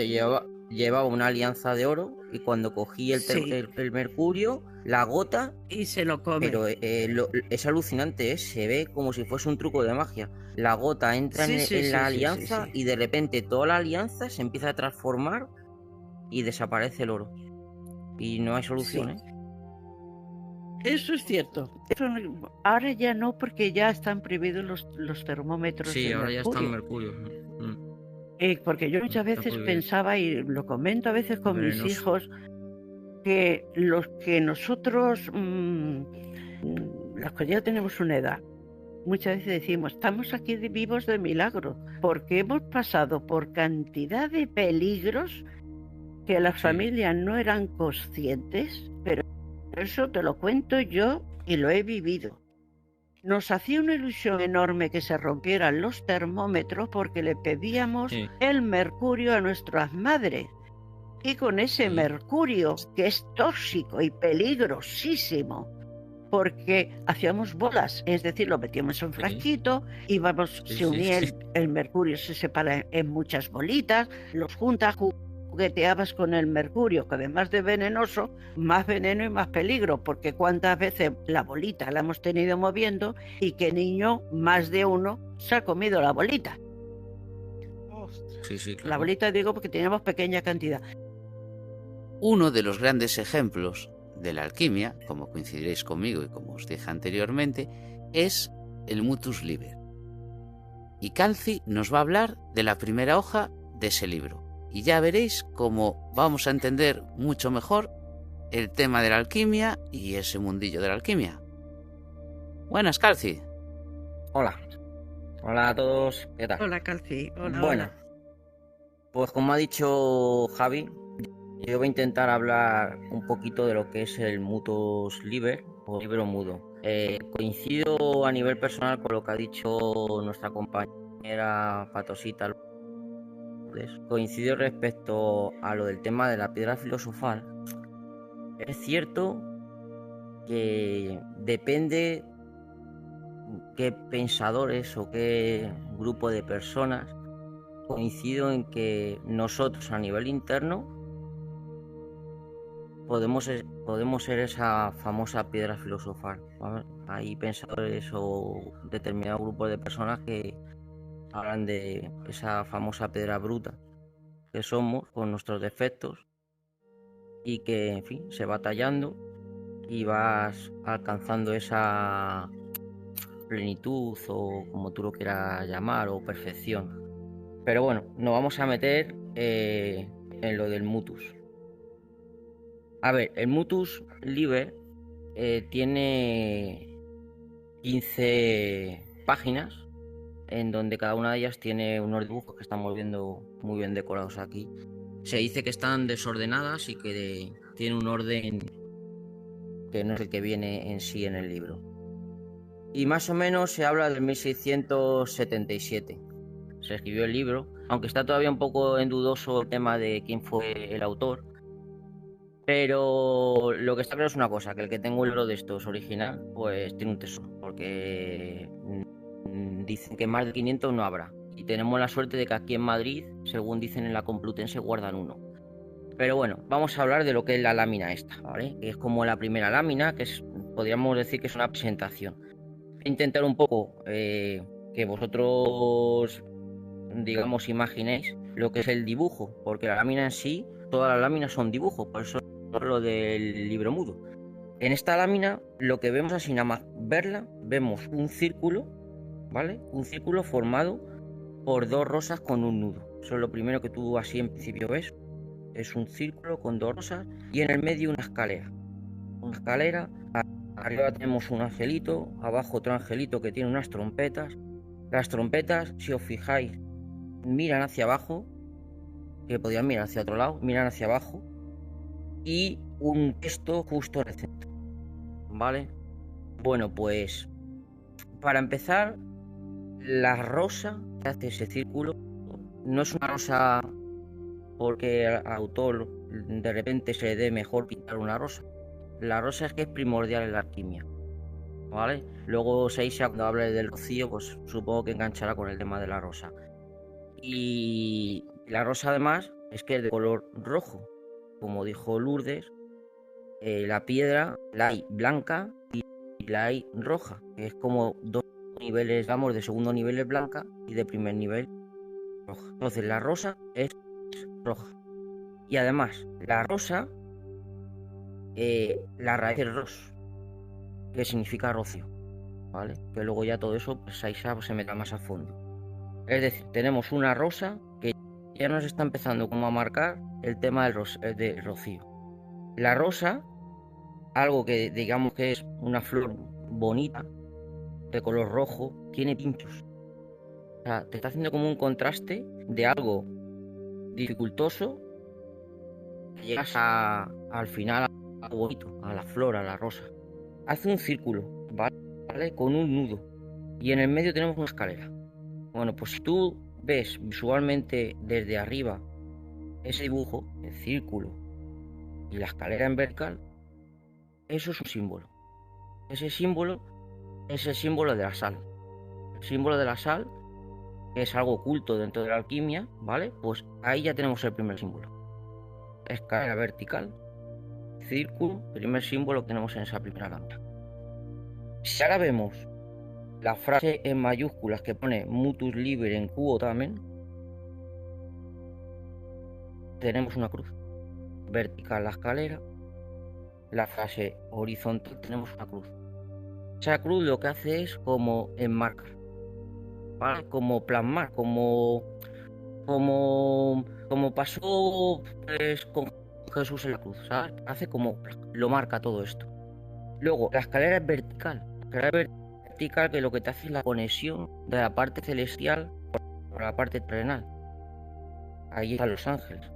llevaba una alianza de oro y cuando cogí el mercurio, la gota, y se lo come. Pero es alucinante, se ve como si fuese un truco de magia. La gota entra en la alianza y de repente toda la alianza se empieza a transformar y desaparece el oro. Y no hay solución, Eso es cierto. Ahora ya no, porque ya están prohibidos los termómetros. Sí, ahora ya está el mercurio. Porque yo muchas veces pensaba, y lo comento a veces con mis hijos, que los que nosotros, los que ya tenemos una edad, muchas veces decimos, estamos aquí vivos de milagro, porque hemos pasado por cantidad de peligros que las familias no eran conscientes, pero eso te lo cuento yo y lo he vivido. Nos hacía una ilusión enorme que se rompieran los termómetros porque le pedíamos el mercurio a nuestras madres. Y con ese mercurio, que es tóxico y peligrosísimo, porque hacíamos bolas, es decir, lo metíamos en un frasquito, se unía el mercurio, se separa en muchas bolitas, los juntas, jugueteabas con el mercurio, que además de venenoso, más veneno y más peligro, porque cuántas veces la bolita la hemos tenido moviendo y qué niño, más de uno, se ha comido la bolita. Claro. La bolita digo porque teníamos pequeña cantidad. Uno de los grandes ejemplos de la alquimia, como coincidiréis conmigo y como os dije anteriormente, es el Mutus Liber. Y Calci nos va a hablar de la primera hoja de ese libro. y ya veréis cómo vamos a entender mucho mejor el tema de la alquimia y ese mundillo de la alquimia. Buenas, Calci. Hola. Hola a todos. ¿Qué tal? Hola, Calci. Hola, Bueno, hola. pues como ha dicho Javi, yo voy a intentar hablar un poquito de lo que es el Mutus Liber o libro mudo. Coincido a nivel personal con lo que ha dicho nuestra compañera Patosita. Coincido respecto a lo del tema de la piedra filosofal. Es cierto que depende qué pensadores o qué grupo de personas. Coincido en que nosotros a nivel interno podemos ser esa famosa piedra filosofal, ¿vale? Hay pensadores o determinados grupos de personas que hablan de esa famosa piedra bruta que somos con nuestros defectos y que, en fin, se va tallando y vas alcanzando esa plenitud o como tú lo quieras llamar o perfección. Pero bueno, nos vamos a meter en lo del Mutus. A ver, el Mutus Liber tiene 15 páginas en donde cada una de ellas tiene unos dibujos que estamos viendo muy bien decorados aquí. Se dice que están desordenadas y que tienen un orden que no es el que viene en sí en el libro. Y más o menos se habla del 1677. Se escribió el libro, aunque está todavía un poco en dudoso el tema de quién fue el autor. Pero lo que está claro es una cosa, que el que tenga un libro de estos original, pues tiene un tesoro, porque dicen que más de 500 no habrá. Y tenemos la suerte de que aquí en Madrid, según dicen en la Complutense, guardan uno. Pero bueno, vamos a hablar de lo que es la lámina esta, ¿vale? Que es como la primera lámina, que es, podríamos decir que es una presentación. Voy a intentar un poco que vosotros, digamos, imaginéis lo que es el dibujo, porque la lámina en sí, todas las láminas son dibujos, por eso lo del libro mudo. En esta lámina, lo que vemos así nada más verla, vemos un círculo, ¿vale? Un círculo formado por dos rosas con un nudo. Eso es lo primero que tú así en principio ves. Es un círculo con dos rosas y en el medio una escalera. Una escalera, arriba tenemos un angelito, abajo otro angelito que tiene unas trompetas. Las trompetas, si os fijáis, miran hacia abajo, que podían mirar hacia otro lado, miran hacia abajo, y un texto justo en el centro, ¿vale? Bueno, pues para empezar, la rosa que hace ese círculo no es una rosa porque al autor de repente se le dé mejor pintar una rosa. La rosa es que es primordial en la alquimia, ¿vale? Luego Seiya, cuando hable del rocío, pues supongo que enganchará con el tema de la rosa. Y la rosa además es que es de color rojo. Como dijo Lourdes, la piedra la hay blanca y la hay roja, que es como dos niveles, vamos, de segundo nivel es blanca y de primer nivel roja. Entonces la rosa es roja. Y además, la rosa, la raíz es ros, que significa rocío, ¿vale? Que luego ya todo eso, pues Seiya se meta más a fondo. Es decir, tenemos una rosa que ya nos está empezando como a marcar el tema del rocío. La rosa, algo que digamos que es una flor bonita, de color rojo, tiene pinchos. O sea, te está haciendo como un contraste de algo dificultoso, que llegas al final a algo bonito, a la flor, a la rosa. Hace un círculo, ¿vale? Con un nudo. Y en el medio tenemos una escalera. Bueno, pues si tú ves visualmente desde arriba ese dibujo, el círculo y la escalera en vertical, eso es un símbolo. Ese símbolo es el símbolo de la sal. El símbolo de la sal, que es algo oculto dentro de la alquimia, ¿vale? Pues ahí ya tenemos el primer símbolo. Escalera vertical, círculo, primer símbolo que tenemos en esa primera lámina. Si ahora vemos la frase en mayúsculas que pone Mutus Liber en Quo Tamen, tenemos una cruz. Vertical la escalera, la frase horizontal tenemos una cruz. Esa cruz lo que hace es como enmarcar, ¿vale? Como plasmar, como como pasó pues, con Jesús en la cruz, ¿sabes? Hace como lo marca todo esto. Luego, la escalera es vertical. La escalera es vertical, que lo que te hace es la conexión de la parte celestial con la parte terrenal. Ahí están los ángeles,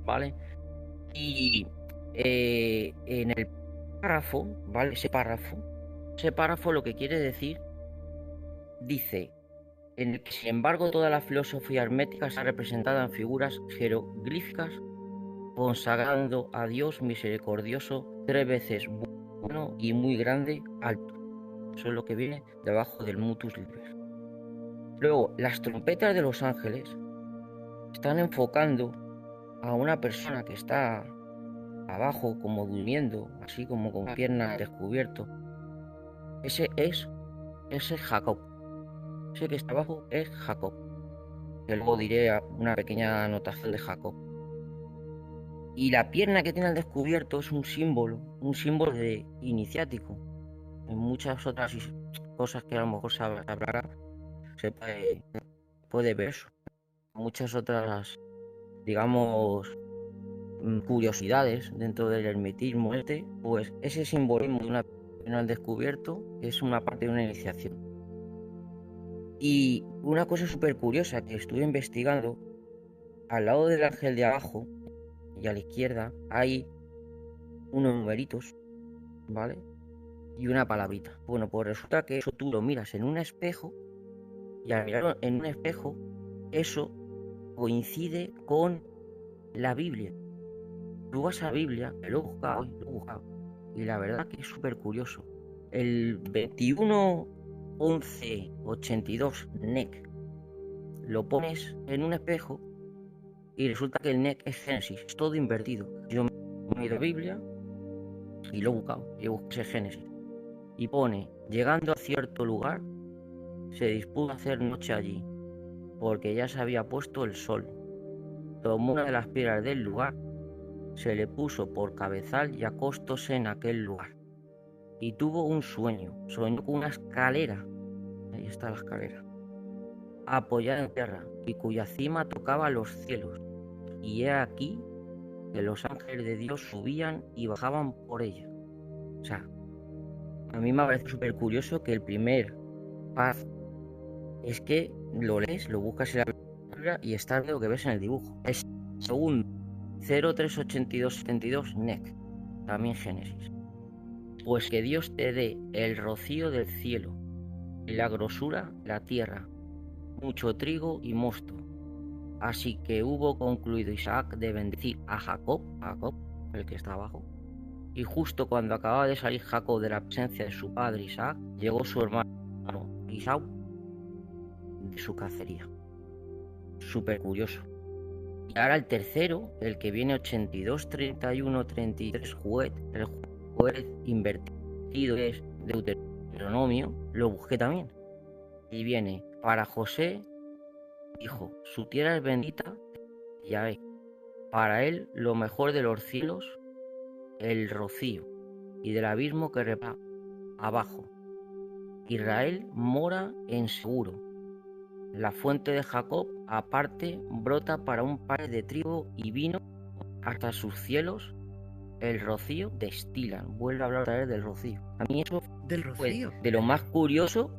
¿vale? Y en el párrafo, ¿vale? Ese párrafo lo que quiere decir, dice, en el que sin embargo toda la filosofía hermética está representada en figuras jeroglíficas, consagrando a Dios misericordioso, 3 veces bueno y muy grande, alto. Eso es lo que viene debajo del mutus liber. Luego, las trompetas de los ángeles están enfocando a una persona que está abajo, como durmiendo, así como con piernas descubiertas. Ese es Jacob. Ese que está abajo es Jacob. Que luego diré una pequeña anotación de Jacob. Y la pierna que tiene al descubierto es un símbolo de iniciático. En muchas otras cosas que a lo mejor se hablará, se puede ver eso. Muchas otras, digamos, curiosidades dentro del hermetismo pues ese simbolismo de una pierna al descubierto es una parte de una iniciación. Y una cosa súper curiosa que estuve investigando, al lado del ángel de abajo y a la izquierda hay unos numeritos, ¿vale? Y una palabrita. Bueno, pues resulta que eso tú lo miras en un espejo y al mirarlo en un espejo, eso coincide con la Biblia. Tú vas a la Biblia, que lo he buscado, y la verdad que es súper curioso. El 21-11-82 NEC lo pones en un espejo y resulta que el NEC es Génesis, es todo invertido. Yo me he ido a Biblia y lo he buscado, y busqué Génesis. Y pone, llegando a cierto lugar, se dispuso a hacer noche allí, porque ya se había puesto el sol. Tomó una de las piedras del lugar, se le puso por cabezal y acostóse en aquel lugar. Y tuvo un sueño, soñó con una escalera, ahí está la escalera, apoyada en tierra, y cuya cima tocaba los cielos. Y he aquí que los ángeles de Dios subían y bajaban por ella. O sea, a mí me parece súper curioso que el primer paz es que lo lees, lo buscas en la Biblia y está lo que ves en el dibujo. El segundo, 038272 NEC, también Génesis. Pues que Dios te dé el rocío del cielo y la grosura de la tierra, mucho trigo y mosto. Así que hubo concluido Isaac de bendecir a Jacob, el que está abajo, y justo cuando acababa de salir Jacob de la presencia de su padre Isaac, llegó su hermano Esaú de su cacería. Súper curioso. Y ahora el tercero, el que viene 82, 31, 33, Juet, el Juet invertido es Deuteronomio, lo busqué también. Y viene, para José, dijo, su tierra es bendita, ya ve, para él lo mejor de los cielos, el rocío, y del abismo que repara abajo. Israel mora en seguro. La fuente de Jacob, aparte, brota para un par de trigo y vino hasta sus cielos. El rocío destilan. Vuelve a hablar otra vez del rocío. A mí eso Del rocío. fue de lo más curioso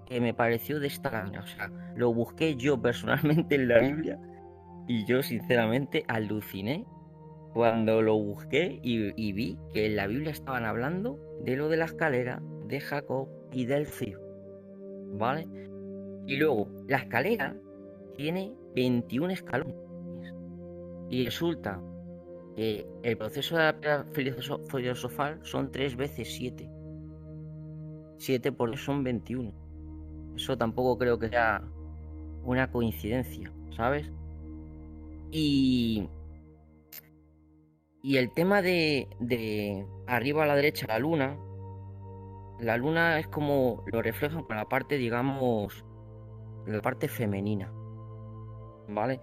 que me pareció de esta lámina. O sea, lo busqué yo personalmente en la Biblia y yo sinceramente aluciné cuando lo busqué y vi que en la Biblia estaban hablando de lo de la escalera, de Jacob y del río, ¿vale? Y luego, la escalera tiene 21 escalones. Y resulta que el proceso de la piedra filosofal son 3 veces 7. 7 por eso son 21. Eso tampoco creo que sea una coincidencia, ¿sabes? Y el tema de arriba a la derecha la luna es como lo reflejan con la parte, digamos, la parte femenina, ¿vale?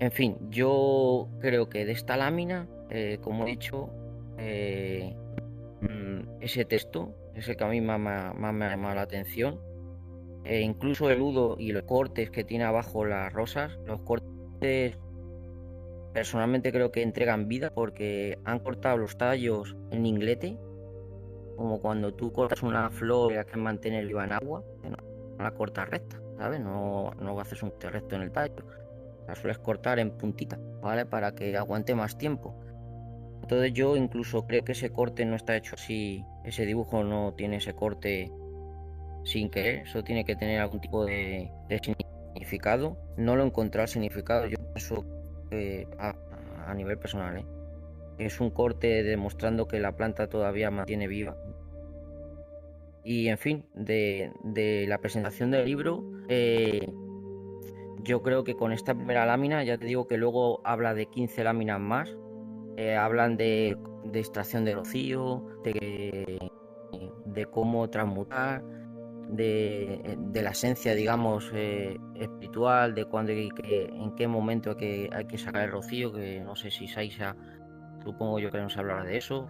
En fin, yo creo que de esta lámina, como he dicho, ese texto es el que a mí más me ha llamado la atención. Incluso el nudo y los cortes que tiene abajo las rosas, los cortes personalmente creo que entregan vida porque han cortado los tallos en inglete, como cuando tú cortas una flor y la quieres mantener viva en agua, no la cortas recta, ¿sabes? No haces un corte recto en el tallo, la sueles cortar en puntita, ¿vale? Para que aguante más tiempo. Entonces yo incluso creo que ese corte no está hecho así, ese dibujo no tiene ese corte sin querer, eso tiene que tener algún tipo de significado. No lo he encontrado el significado, yo pienso a nivel personal, es un corte demostrando que la planta todavía mantiene viva. Y en fin, de la presentación del libro, yo creo que con esta primera lámina, ya te digo que luego habla de 15 láminas más, hablan de extracción de rocío, de cómo transmutar, de la esencia, digamos, espiritual, de cuándo en qué momento hay que sacar el rocío, que no sé si Saisa, supongo yo que nos hablará de eso.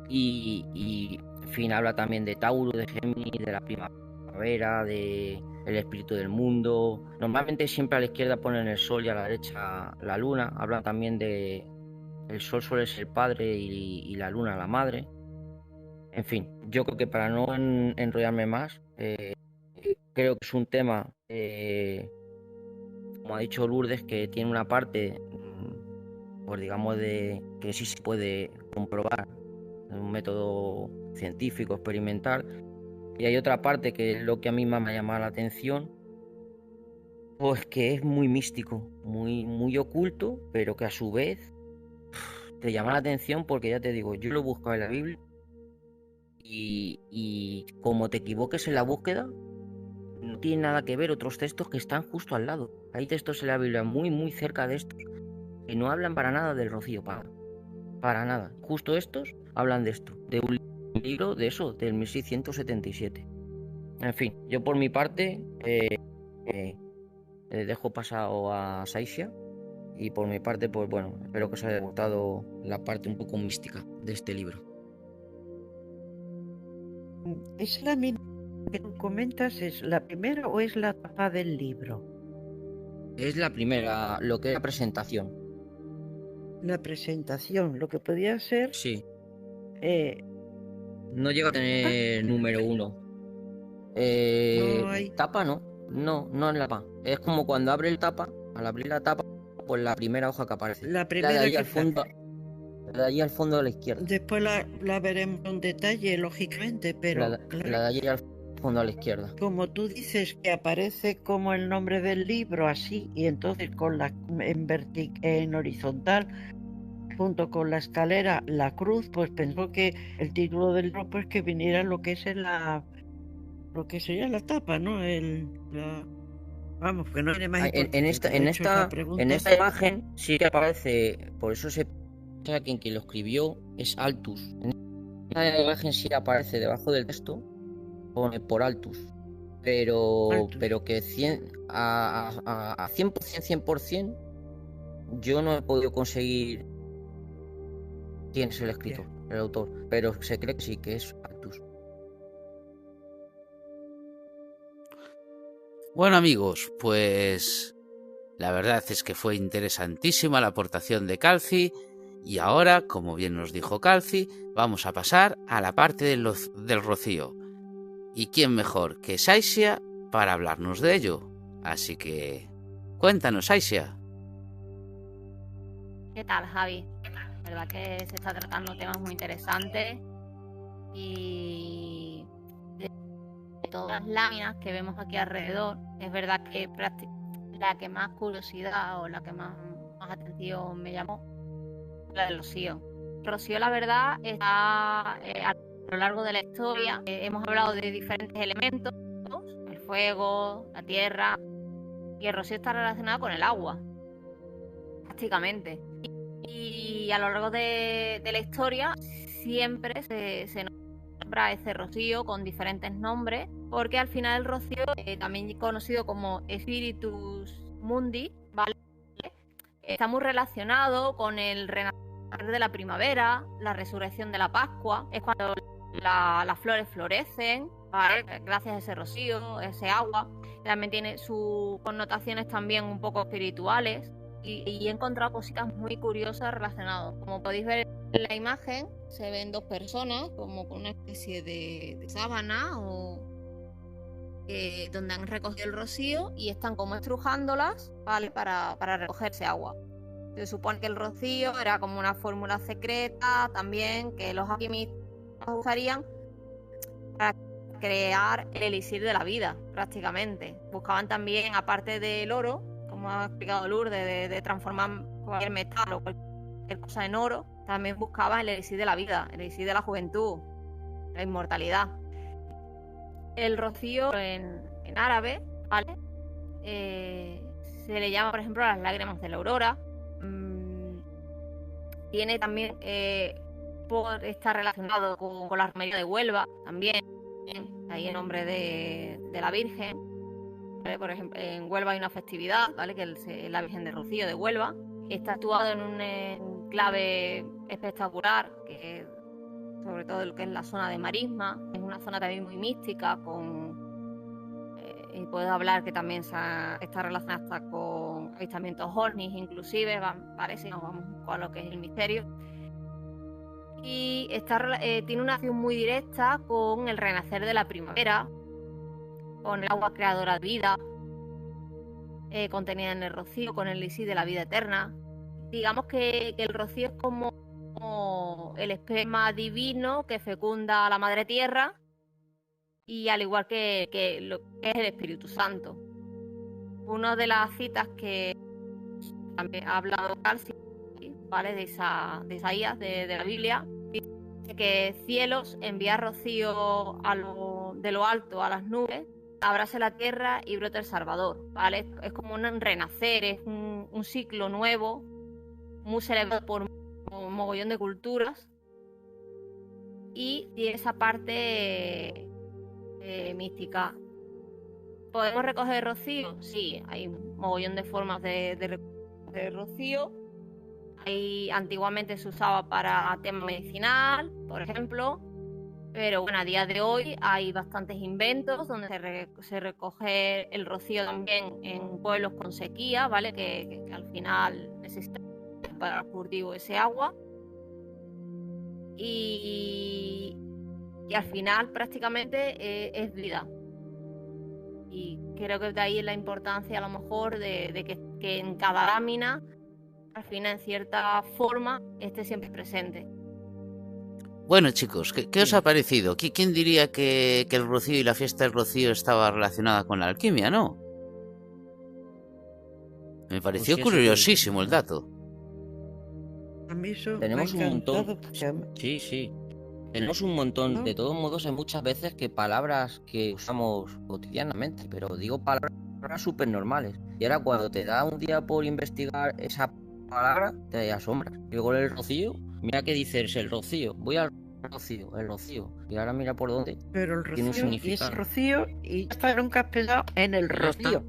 Y en fin, habla también de Tauro, de Géminis, de la primavera, de el espíritu del mundo. Normalmente siempre a la izquierda ponen el sol y a la derecha la luna. Habla también de el sol suele ser el padre y la luna la madre. En fin, yo creo que para no enrollarme más, creo que es un tema, como ha dicho Lourdes, que tiene una parte, pues digamos, de que sí se puede comprobar en un método científico, experimental, y hay otra parte que es lo que a mí más me ha llamado la atención, pues que es muy místico, muy oculto, pero que a su vez te llama la atención porque ya te digo, yo lo he buscado en la Biblia y como te equivoques en la búsqueda, no tiene nada que ver otros textos que están justo al lado. Hay textos en la Biblia muy cerca de estos que no hablan para nada del rocío, para nada. Justo estos hablan de esto, de un libro de eso, del 1677. En fin, yo por mi parte dejo pasado a Saisia. Y por mi parte, pues bueno, espero que os haya gustado la parte un poco mística de este libro. ¿Es la misma que tú comentas? ¿Es la primera o es la tapa del libro? Es la primera, lo que es la presentación. La presentación, lo que podía ser... Sí. No llega a tener número 1. No hay... Tapa no es la tapa. Es como cuando abre el tapa, al abrir la tapa, pues la primera hoja que aparece. La primera de ahí que al fondo, de allí al fondo de la izquierda. Después la veremos en detalle, lógicamente, pero La claro, de allí al fondo a la izquierda. como tú dices que aparece como el nombre del libro así, y entonces con en horizontal, junto con la escalera, la cruz, pues pensó que el título del libro pues que viniera lo que es lo que sería la tapa, ¿no? Vamos, que no tiene más en esta imagen sí que aparece, por eso se piensa que quien lo escribió es Altus. En esta imagen sí aparece debajo del texto, pone por Altus, pero que a 100% yo no he podido conseguir quién es el escritor, el autor, pero se cree que sí, que es Altus. Bueno amigos, pues la verdad es que fue interesantísima la aportación de Calci y ahora, como bien nos dijo Calci, vamos a pasar a la parte del rocío. ¿Y quién mejor que Saisia para hablarnos de ello? Así que cuéntanos, Saisia. ¿Qué tal, Javi? La verdad que se está tratando temas muy interesantes y de todas las láminas que vemos aquí alrededor, es verdad que la que más curiosidad o la que más atención me llamó, la del rocío. Rocío, la verdad, está a lo largo de la historia. Hemos hablado de diferentes elementos, el fuego, la tierra, y el rocío está relacionado con el agua, prácticamente. Y a lo largo de la historia siempre se nombra ese rocío con diferentes nombres, porque al final el rocío, también conocido como Spiritus Mundi, ¿vale? Está muy relacionado con el renacer de la primavera, la resurrección de la Pascua, es cuando las flores florecen, ¿vale? Gracias a ese rocío, ese agua. También tiene sus connotaciones también un poco espirituales, y he encontrado cositas muy curiosas relacionadas. Como podéis ver en la imagen, se ven dos personas como con una especie de sábana donde han recogido el rocío y están como estrujándolas, ¿vale? Para recogerse agua. Se supone que el rocío era como una fórmula secreta también que los alquimistas usarían para crear el elixir de la vida, prácticamente. Buscaban también, aparte del oro, como ha explicado Lourdes, de transformar cualquier metal o cualquier cosa en oro, también buscaban el elixir de la vida, el elixir de la juventud, la inmortalidad. El rocío en árabe, ¿vale? Se le llama, por ejemplo, las lágrimas de la aurora. Tiene también, por estar relacionado con la romería de Huelva, también, ahí en nombre de la Virgen, ¿vale? Por ejemplo, en Huelva hay una festividad, ¿vale? Que es la Virgen de Rocío de Huelva. Está situado en un enclave espectacular, que sobre todo lo que es la zona de Marisma, es una zona también muy mística, y puedo hablar que también está relacionada hasta con avistamientos ovnis, inclusive, ¿vale? Si nos vamos a lo que es el misterio. Y tiene una acción muy directa con el renacer de la primavera, con el agua creadora de vida, contenida en el rocío, con el elixir de la vida eterna. Digamos que el rocío es como el esperma divino que fecunda a la madre tierra, y al igual que lo que es el Espíritu Santo. Una de las citas que también ha hablado Calci, ¿vale? de Isaías, de la Biblia, dice que cielos envía rocío de lo alto a las nubes, abrase la tierra y brota el Salvador, ¿vale? Es como un renacer, es un ciclo nuevo, muy celebrado por un mogollón de culturas, y tiene esa parte mística. ¿Podemos recoger rocío? Sí, hay un mogollón de formas de recoger rocío. Antiguamente se usaba para tema medicinal, por ejemplo, pero bueno, a día de hoy hay bastantes inventos donde se recoge el rocío también en pueblos con sequía, ¿vale? Que al final necesitan para el cultivo ese agua. Y al final prácticamente es vida. Y creo que de ahí es la importancia a lo mejor de que en cada lámina, al final en cierta forma, esté siempre presente. Bueno, chicos, ¿qué os ha parecido? ¿Quién diría que el rocío y la fiesta del rocío estaba relacionada con la alquimia, no? Me pareció curiosísimo el dato. A mí eso Tenemos me ha un montón. encantado. Sí. Tenemos un montón. ¿No? De todos modos, hay muchas veces que palabras que usamos cotidianamente, pero digo palabras súper normales. Y ahora cuando te da un día por investigar esa palabra, te asombras. Luego el rocío, mira que dices el rocío, voy al rocío, el rocío. Y ahora mira por dónde. Pero el Tiene un rocío y significado. es rocío, y hasta nunca has pensado en el Ya está. rocío.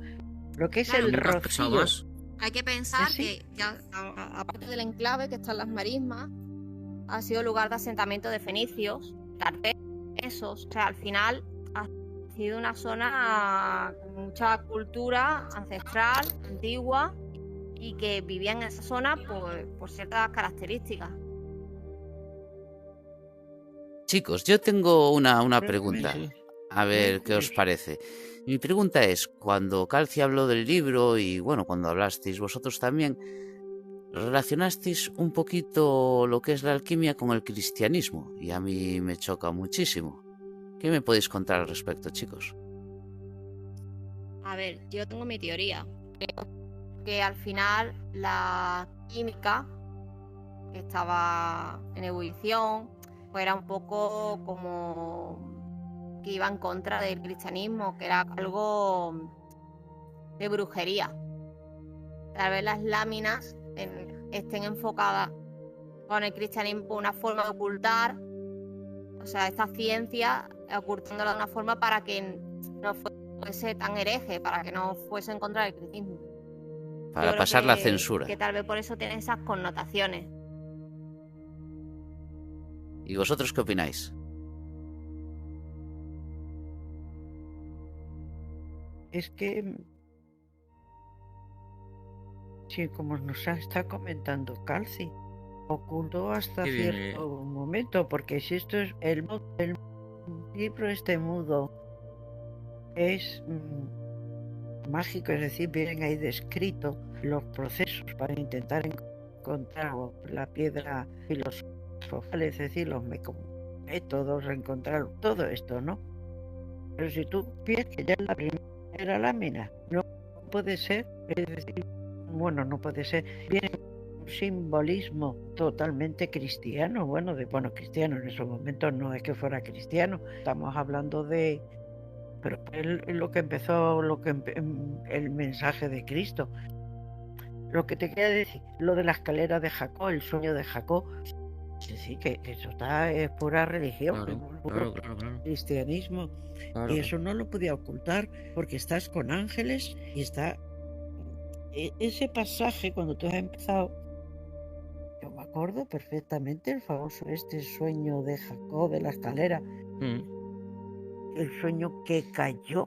Lo que es Claro, el Nunca has pensado rocío. más. Hay que pensar ¿Sí? que ya, aparte del enclave que están las marismas, ha sido lugar de asentamiento de fenicios, tartesos. O sea, al final ha sido una zona con mucha cultura ancestral, antigua, y que vivían en esa zona por ciertas características. Chicos, yo tengo una pregunta. Sí. A ver qué os parece. Mi pregunta es, cuando Calci habló del libro y bueno, cuando hablasteis vosotros también, relacionasteis un poquito lo que es la alquimia con el cristianismo y a mí me choca muchísimo. ¿Qué me podéis contar al respecto, chicos? A ver, yo tengo mi teoría. Creo que al final la química, que estaba en ebullición, pues era un poco como que iba en contra del cristianismo, que era algo de brujería. Tal vez las láminas estén enfocadas con el cristianismo por una forma de ocultar, o sea, esta ciencia, ocultándola de una forma para que no fuese tan hereje, para que no fuese en contra del cristianismo. Para pasar la censura. Que tal vez por eso tiene esas connotaciones. ¿Y vosotros qué opináis? Es que Sí, como nos está comentando Calci, oculto hasta Qué bien, cierto momento, porque si esto es el libro este mudo es mágico, es decir, vienen ahí descritos los procesos para intentar encontrar la piedra filosofal, es decir, los métodos, encontrar todo esto, ¿no? Pero si tú piensas que ya en la primera lámina no puede ser, es decir, bueno, no puede ser, viene un simbolismo totalmente cristiano, bueno, cristiano en esos momentos no es que fuera cristiano, estamos hablando de, pero es lo que empezó, el mensaje de Cristo. Lo que te queda decir, lo de la escalera de Jacob, el sueño de Jacob, es decir, que eso es pura religión, Claro. cristianismo, y eso no lo podía ocultar porque estás con ángeles y está ese pasaje cuando tú has empezado. Yo me acuerdo perfectamente el famoso sueño de Jacob de la escalera, el sueño que cayó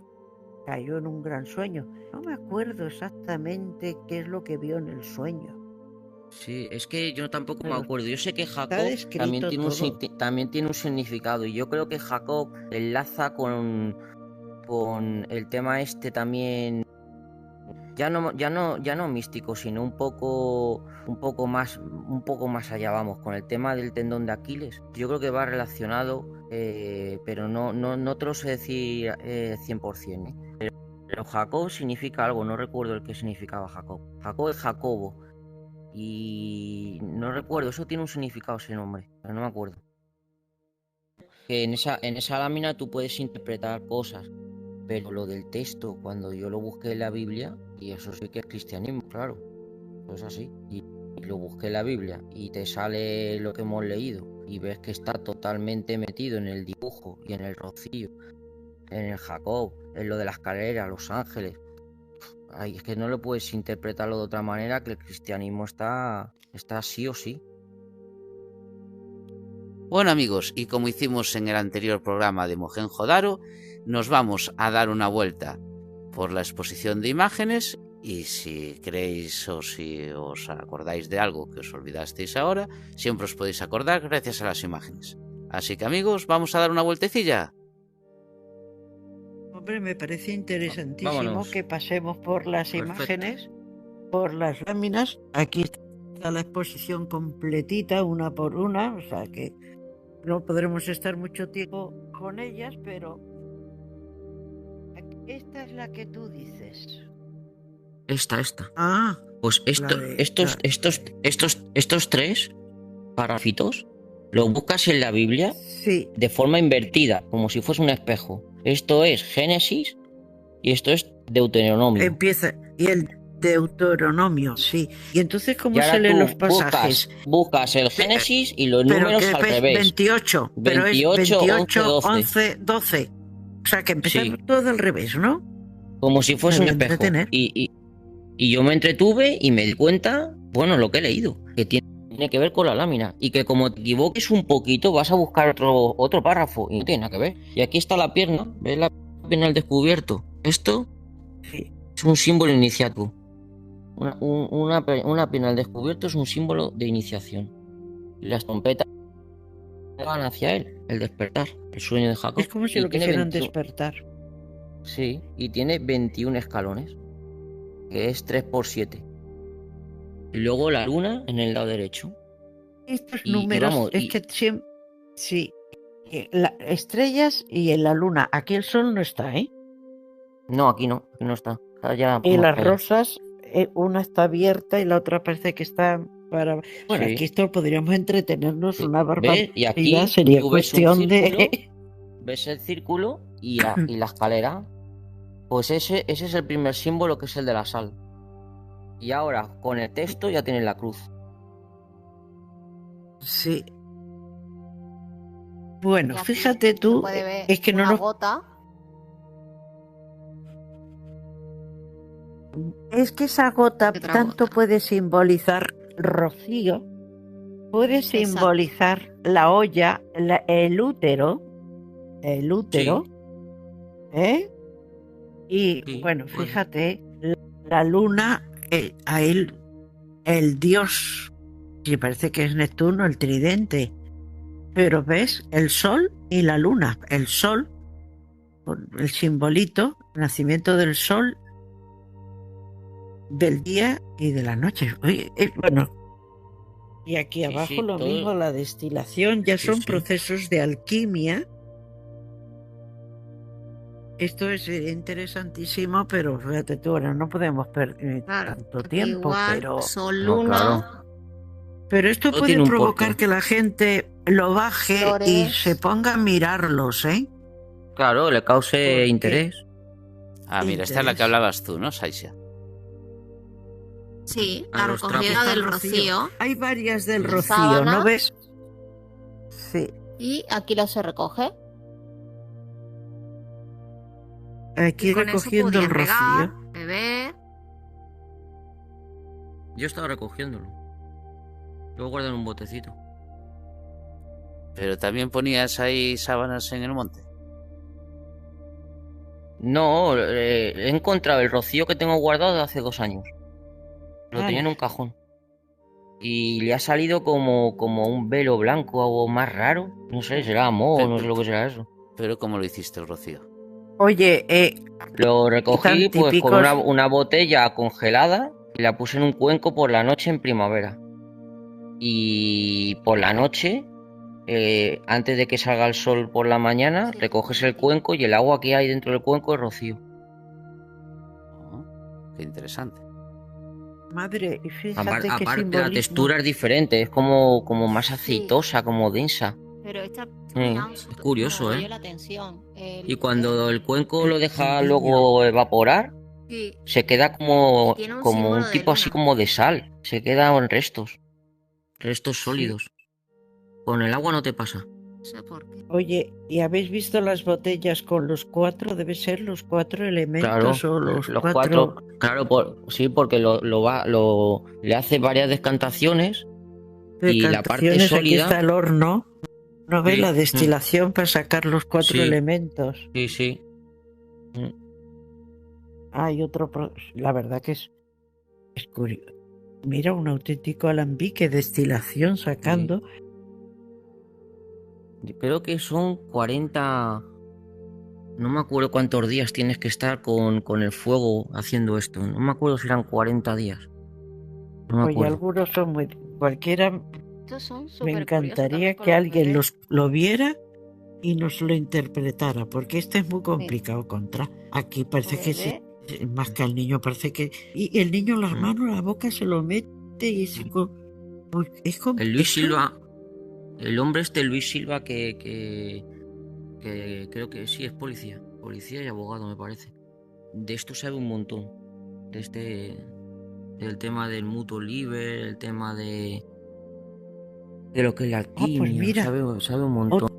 en un gran sueño. No me acuerdo exactamente qué es lo que vio en el sueño. Sí, es que yo tampoco me Pero acuerdo. Yo sé que Jacob descrito también tiene un significado, y yo creo que Jacob enlaza con el tema este también, ya no místico, sino un poco más allá, vamos, con el tema del tendón de Aquiles. Yo creo que va relacionado, pero no te lo sé decir 100%, ¿eh? Pero Jacob significa algo, no recuerdo el que significaba Jacob. Jacob es Jacobo. Y no recuerdo, eso tiene un significado ese nombre, pero no me acuerdo. Que en esa lámina tú puedes interpretar cosas, pero lo del texto, cuando yo lo busqué en la Biblia, y eso sí que es cristianismo, claro, eso es así, y lo busqué en la Biblia y te sale lo que hemos leído y ves que está totalmente metido en el dibujo y en el rocío, en el Jacob, en lo de la escalera, los ángeles. Ay, es que no lo puedes interpretarlo de otra manera, que el cristianismo está sí o sí. Bueno amigos, y como hicimos en el anterior programa de Mohenjo-Daro, nos vamos a dar una vuelta por la exposición de imágenes, y si queréis o si os acordáis de algo que os olvidasteis ahora, siempre os podéis acordar gracias a las imágenes. Así que amigos, vamos a dar una vueltecilla. Hombre, me parece interesantísimo. Vámonos. Que pasemos por las Perfecto. imágenes, por las láminas. Aquí está la exposición completita, una por una, o sea que no podremos estar mucho tiempo con ellas, pero esta es la que tú dices. Esta. Ah, Pues estos tres párrafitos lo buscas en la Biblia sí, de forma invertida, como si fuese un espejo. Esto es Génesis y esto es Deuteronomio. empieza. Y el Deuteronomio, sí. Y entonces, ¿cómo Y ahora se leen tú los pasajes? buscas el Génesis y los Pero números que al ves revés. 28, pero es 28, 28, 11, 12. O sea que empezamos Sí. todo al revés, ¿no? Como si fuese Me un voy a espejo. entretener. Y yo me entretuve y me di cuenta, bueno, lo que he leído, que tiene que ver con la lámina. Y que como te equivoques un poquito, vas a buscar otro párrafo y no tiene nada que ver. Y aquí está la pierna, ¿ves la pierna al descubierto? Esto Sí. es un símbolo iniciático. Una pierna al descubierto es un símbolo de iniciación. Y las trompetas van hacia él, el despertar, el sueño de Jacob. Es como si Y lo tiene quisieran 21 despertar. Sí, y tiene 21 escalones, que es 3×7. Y luego la luna en el lado derecho. Estos Y números, vamos, es que siempre. Sí. Estrellas y en la luna. Aquí el sol no está, ¿eh? No, aquí no está. Está ya Y más las para allá. rosas, una está abierta y la otra parece que está para. Bueno, Sí. aquí esto podríamos entretenernos Sí. una barbaridad. ¿Ves? Y aquí Sería tú ves un cuestión círculo, de. ves el círculo y la escalera. Pues ese es el primer símbolo, que es el de la sal. Y ahora, con el texto ya tienes la cruz. Sí. Bueno, Y aquí fíjate tú, se puede ver es que no una nos. gota. Es que esa gota Otra tanto gota. puede simbolizar rocío, puede simbolizar la olla, el útero, ¿eh? Y Sí, bueno, puede. fíjate, la luna, a él el dios, que parece que es Neptuno, el tridente. Pero ves el sol y la luna. El sol, con el simbolito, el nacimiento del sol, del día y de la noche. Oye, bueno, y aquí Sí, abajo sí, lo todo- mismo, la destilación, ya Sí, son sí. procesos de alquimia. Esto es interesantísimo, pero fíjate tú, ahora no podemos perder Claro, tanto porque tiempo, igual pero... Sol, No, Luna, claro. Pero esto Todo puede tiene un provocar porqué. que la gente lo baje y Flores. se ponga a mirarlos, ¿eh? Claro, le cause ¿Por qué? interés. Ah, mira, esta es la que Interés. hablabas tú, ¿no, Saisha? sí, A la los recogida trapos. del rocío. Hay varias del Las rocío, sábanas. ¿no ves? Sí. Y aquí la se recoge. Aquí Y con eso recogiendo el podías regar, rocío. beber. Yo estaba recogiéndolo. Lo guardo en un botecito. Pero también ponías ahí sábanas en el monte. No, he encontrado el rocío que tengo guardado de hace 2 años. Lo tenía en Ala. un cajón. Y le ha salido como un velo blanco, algo más raro. No sé, será moho, no sé lo que será eso. Pero ¿cómo lo hiciste el rocío? Oye, Lo recogí Están pues con típicos- una botella congelada y la puse en un cuenco por la noche en primavera. Y por la noche, antes de que salga el sol por la mañana, recoges el cuenco y el agua que hay dentro del cuenco es rocío. Oh, qué interesante. madre, y fíjate Aparte, qué la simbolismo. textura es diferente, es como más Sí. aceitosa, como densa. Pero esta Es curioso, ¿eh? la atención. Y cuando el cuenco lo deja El luego evaporar, Sí, se queda como, Tiene un como símbolo un de tipo así luna. como de sal. Se queda en restos Sí. sólidos. Con el agua no te pasa. no sé por qué. Oye, ¿y habéis visto las botellas con los 4? Debe ser los 4 elementos o los cuatro... Claro, sí, porque le hace varias descantaciones y la parte decantaciones. Aquí sólida. está el horno. ¿No ves Sí, la destilación para sacar los 4 Sí. elementos? Sí, sí. Hay otro... La verdad que es curioso. Mira, un auténtico alambique, destilación sacando... Creo que son 40. No me acuerdo cuántos días tienes que estar con el fuego haciendo esto. No me acuerdo si eran 40 días. No me Oye, acuerdo. algunos son muy... Cualquiera... Estos son Me súper encantaría que alguien lo viera y nos lo interpretara, porque este es muy complicado contra. Aquí parece que sí, más que al niño, parece que... Y el niño las manos, la boca se lo mete y es... El Luis Silva, el hombre Luis Silva que creo que sí es policía y abogado me parece. De esto sabe un montón. Del tema del mutuo libre, el tema de lo que es la alquimia, pues mira, sabe un montón.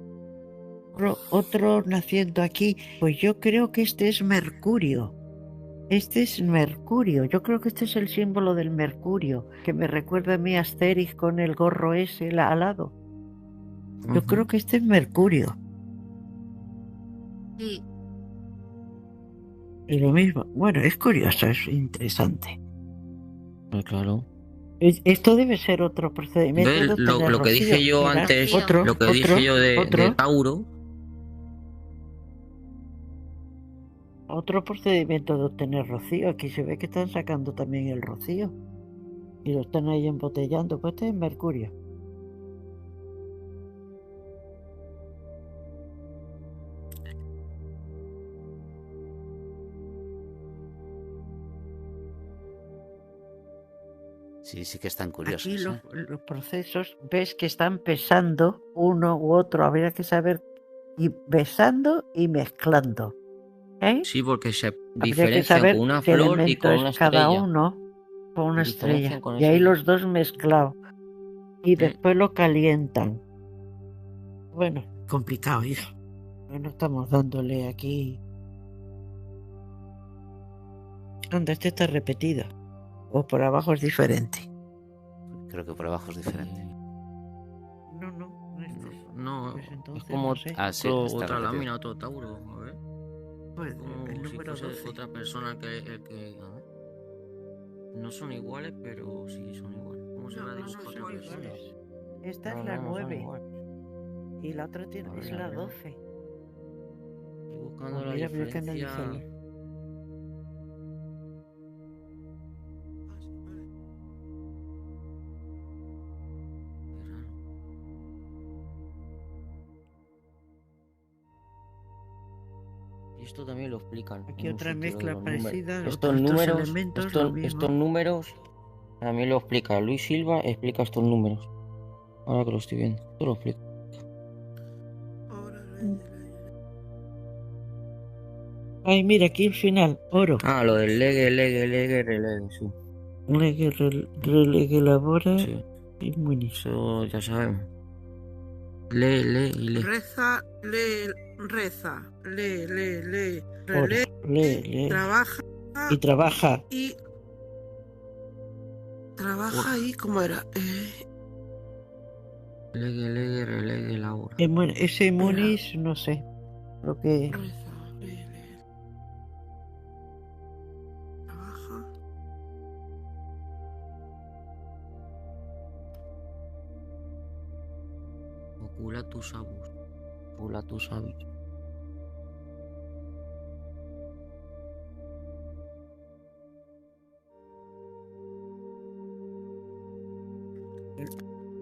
Otro naciendo aquí, pues yo creo que este es Mercurio. Este es Mercurio, yo creo que este es el símbolo del Mercurio, que me recuerda a mí a Asterix con el gorro ese al lado. Yo creo que este es Mercurio. Sí. Y lo mismo, bueno, es curioso, es interesante. Pues claro. Esto debe ser otro procedimiento. ¿Ves? de Lo obtener que dije rocío. yo Mira, antes, otro, lo que dije yo de Tauro. Otro procedimiento de obtener rocío. Aquí se ve que están sacando también el rocío. Y lo están ahí embotellando. Pues este es Mercurio. Sí que están curiosos. Aquí los procesos, ves que están pesando uno u otro. Habría que saber, y pesando y mezclando. ¿Eh? Sí, porque se Habría que diferencian saber con una qué flor y elemento con es una cada estrella. uno, con una estrella. Diferencian con Y ahí estrella. los dos mezclados. Y después lo calientan. Bueno, complicado, hijo. No estamos dándole aquí. Anda, este está repetido. O por abajo es diferente. Creo que por abajo es diferente. No es eso. No, Pues entonces, es como no sé. Ah, sí, está otra repetido. lámina, otro Tauro. A ver. Pues Como el si número fuese 12. otra persona que a ver. No son iguales, pero sí son iguales. ¿Cómo se No, la no dibuja son otra iguales. persona? Esta No, es la no, no son 9 iguales. y la otra A es ver, la a ver. 12. Estoy buscando Pues la mira, pero es que no dice diferencia. ahí. Qué raro. Y esto también lo explican Aquí en un otra sitio, lo de mezcla los números. parecida, Estos otros números, elementos, lo mismo. estos números también lo explica. Luis Silva explica estos números. Ahora que lo estoy viendo, esto lo explica. Ahora Ay, mira, aquí al final, oro. Ah, lo del legue, relegue, sí. Relegue, relegue, labora Sí, y munis. eso ya sabemos. Lee y lee. reza, lee, reza, lee, Ora, relee, lee. trabaja Y trabaja. y trabaja y ¿cómo era? Legue, relegue, labora. Ese munis, no sé. Lo que. Reza, lee, trabaja. Ocula tus abus. Ocula tus habis.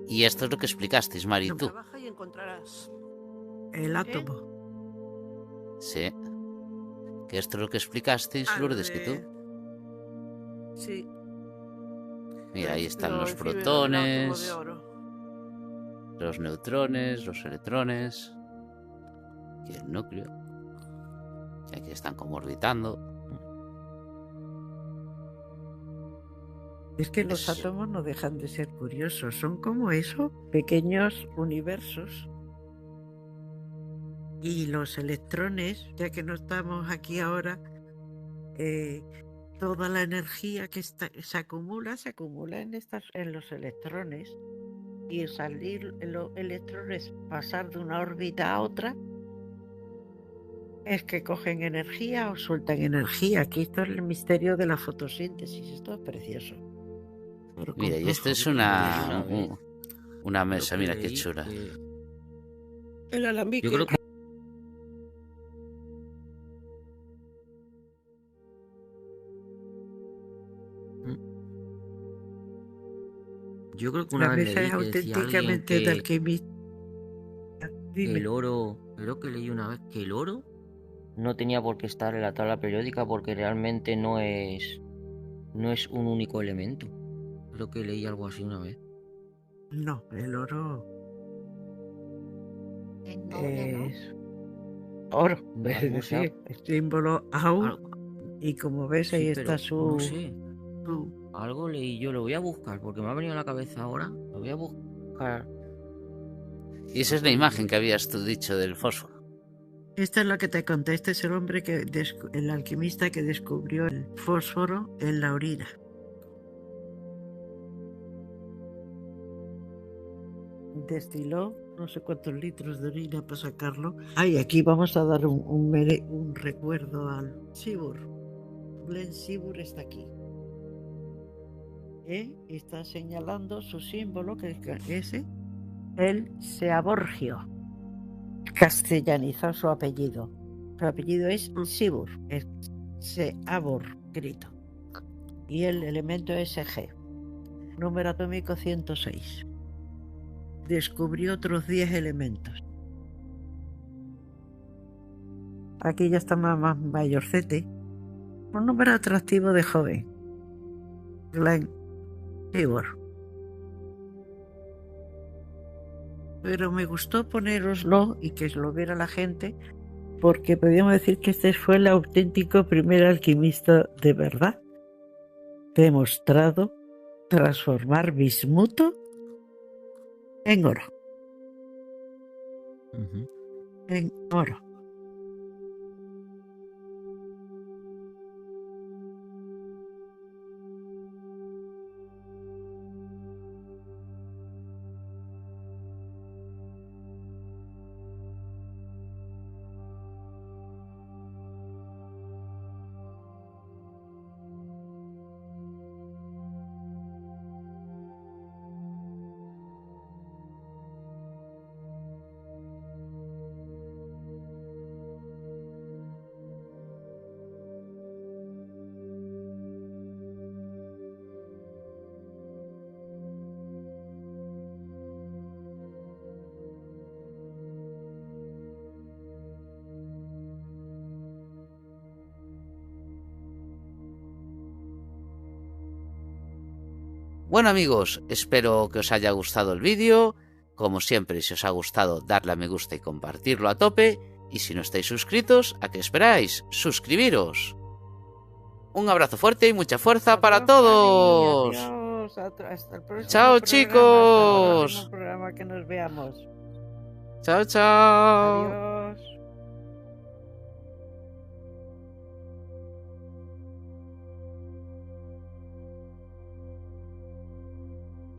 Y esto es lo que explicasteis, Mari, tú. Trabaja y encontrarás. El átomo. Sí. Que esto es lo que explicasteis, Lourdes, que tú. Sí. Mira, ahí están Lo los efímero del átomo de protones, oro. los neutrones, los electrones y el núcleo. Y aquí están como orbitando. Es que los Es- átomos no dejan de ser curiosos. Son como eso, pequeños universos. Y los electrones, ya que no estamos aquí ahora, toda la energía que se acumula en los electrones. Y salir los electrones, pasar de una órbita a otra, es que cogen energía o sueltan energía. Aquí está el misterio de la fotosíntesis. Esto es precioso. Pero con Mira, y esto es Yo creo una que mesa, lo que mira qué leí chula. El alambique. Yo creo que Yo creo que La una vez mesa leí es que decía alguien auténticamente de que alquimista. Dime. el oro, creo que leí una vez que el oro no tenía por qué estar en la tabla periódica porque realmente no es un único elemento. Creo que leí algo así una vez. No, el oro Es noble, ¿no? es oro. No, Es o sea, decir, el símbolo AU. algo, Y como ves, sí, ahí pero está no sé. su- Algo leí, yo lo voy a buscar porque me ha venido a la cabeza ahora. Lo voy a buscar. Y esa es la imagen que habías tú dicho del fósforo. Esta es la que te conté. Este es el hombre el alquimista que descubrió el fósforo en la orina. Destiló no sé cuántos litros de orina para sacarlo. Ay, aquí vamos a dar un recuerdo al Sibur. Glenn Sibur está aquí. Está señalando su símbolo, que es ese. Él Seaborgio. Castellanizó su apellido. Su apellido es Sibur. Es Seabor, grito. Y el elemento es G. Número atómico 106. Descubrió otros 10 elementos. Aquí ya está más mayorcete. Un número atractivo de joven. Glenn Sibur. Pero me gustó poneroslo y que lo viera la gente, porque podríamos decir que este fue el auténtico primer alquimista de verdad. Demostrado transformar bismuto en oro. En oro. Bueno amigos, espero que os haya gustado el vídeo. Como siempre, si os ha gustado, darle a me gusta y compartirlo a tope. Y si no estáis suscritos, ¿a qué esperáis? ¡Suscribiros! Un abrazo fuerte y mucha fuerza para todos. Adiós. Hasta el próximo Chao, programa, chicos. Hasta el próximo programa que nos veamos. Chao, chao. Adiós.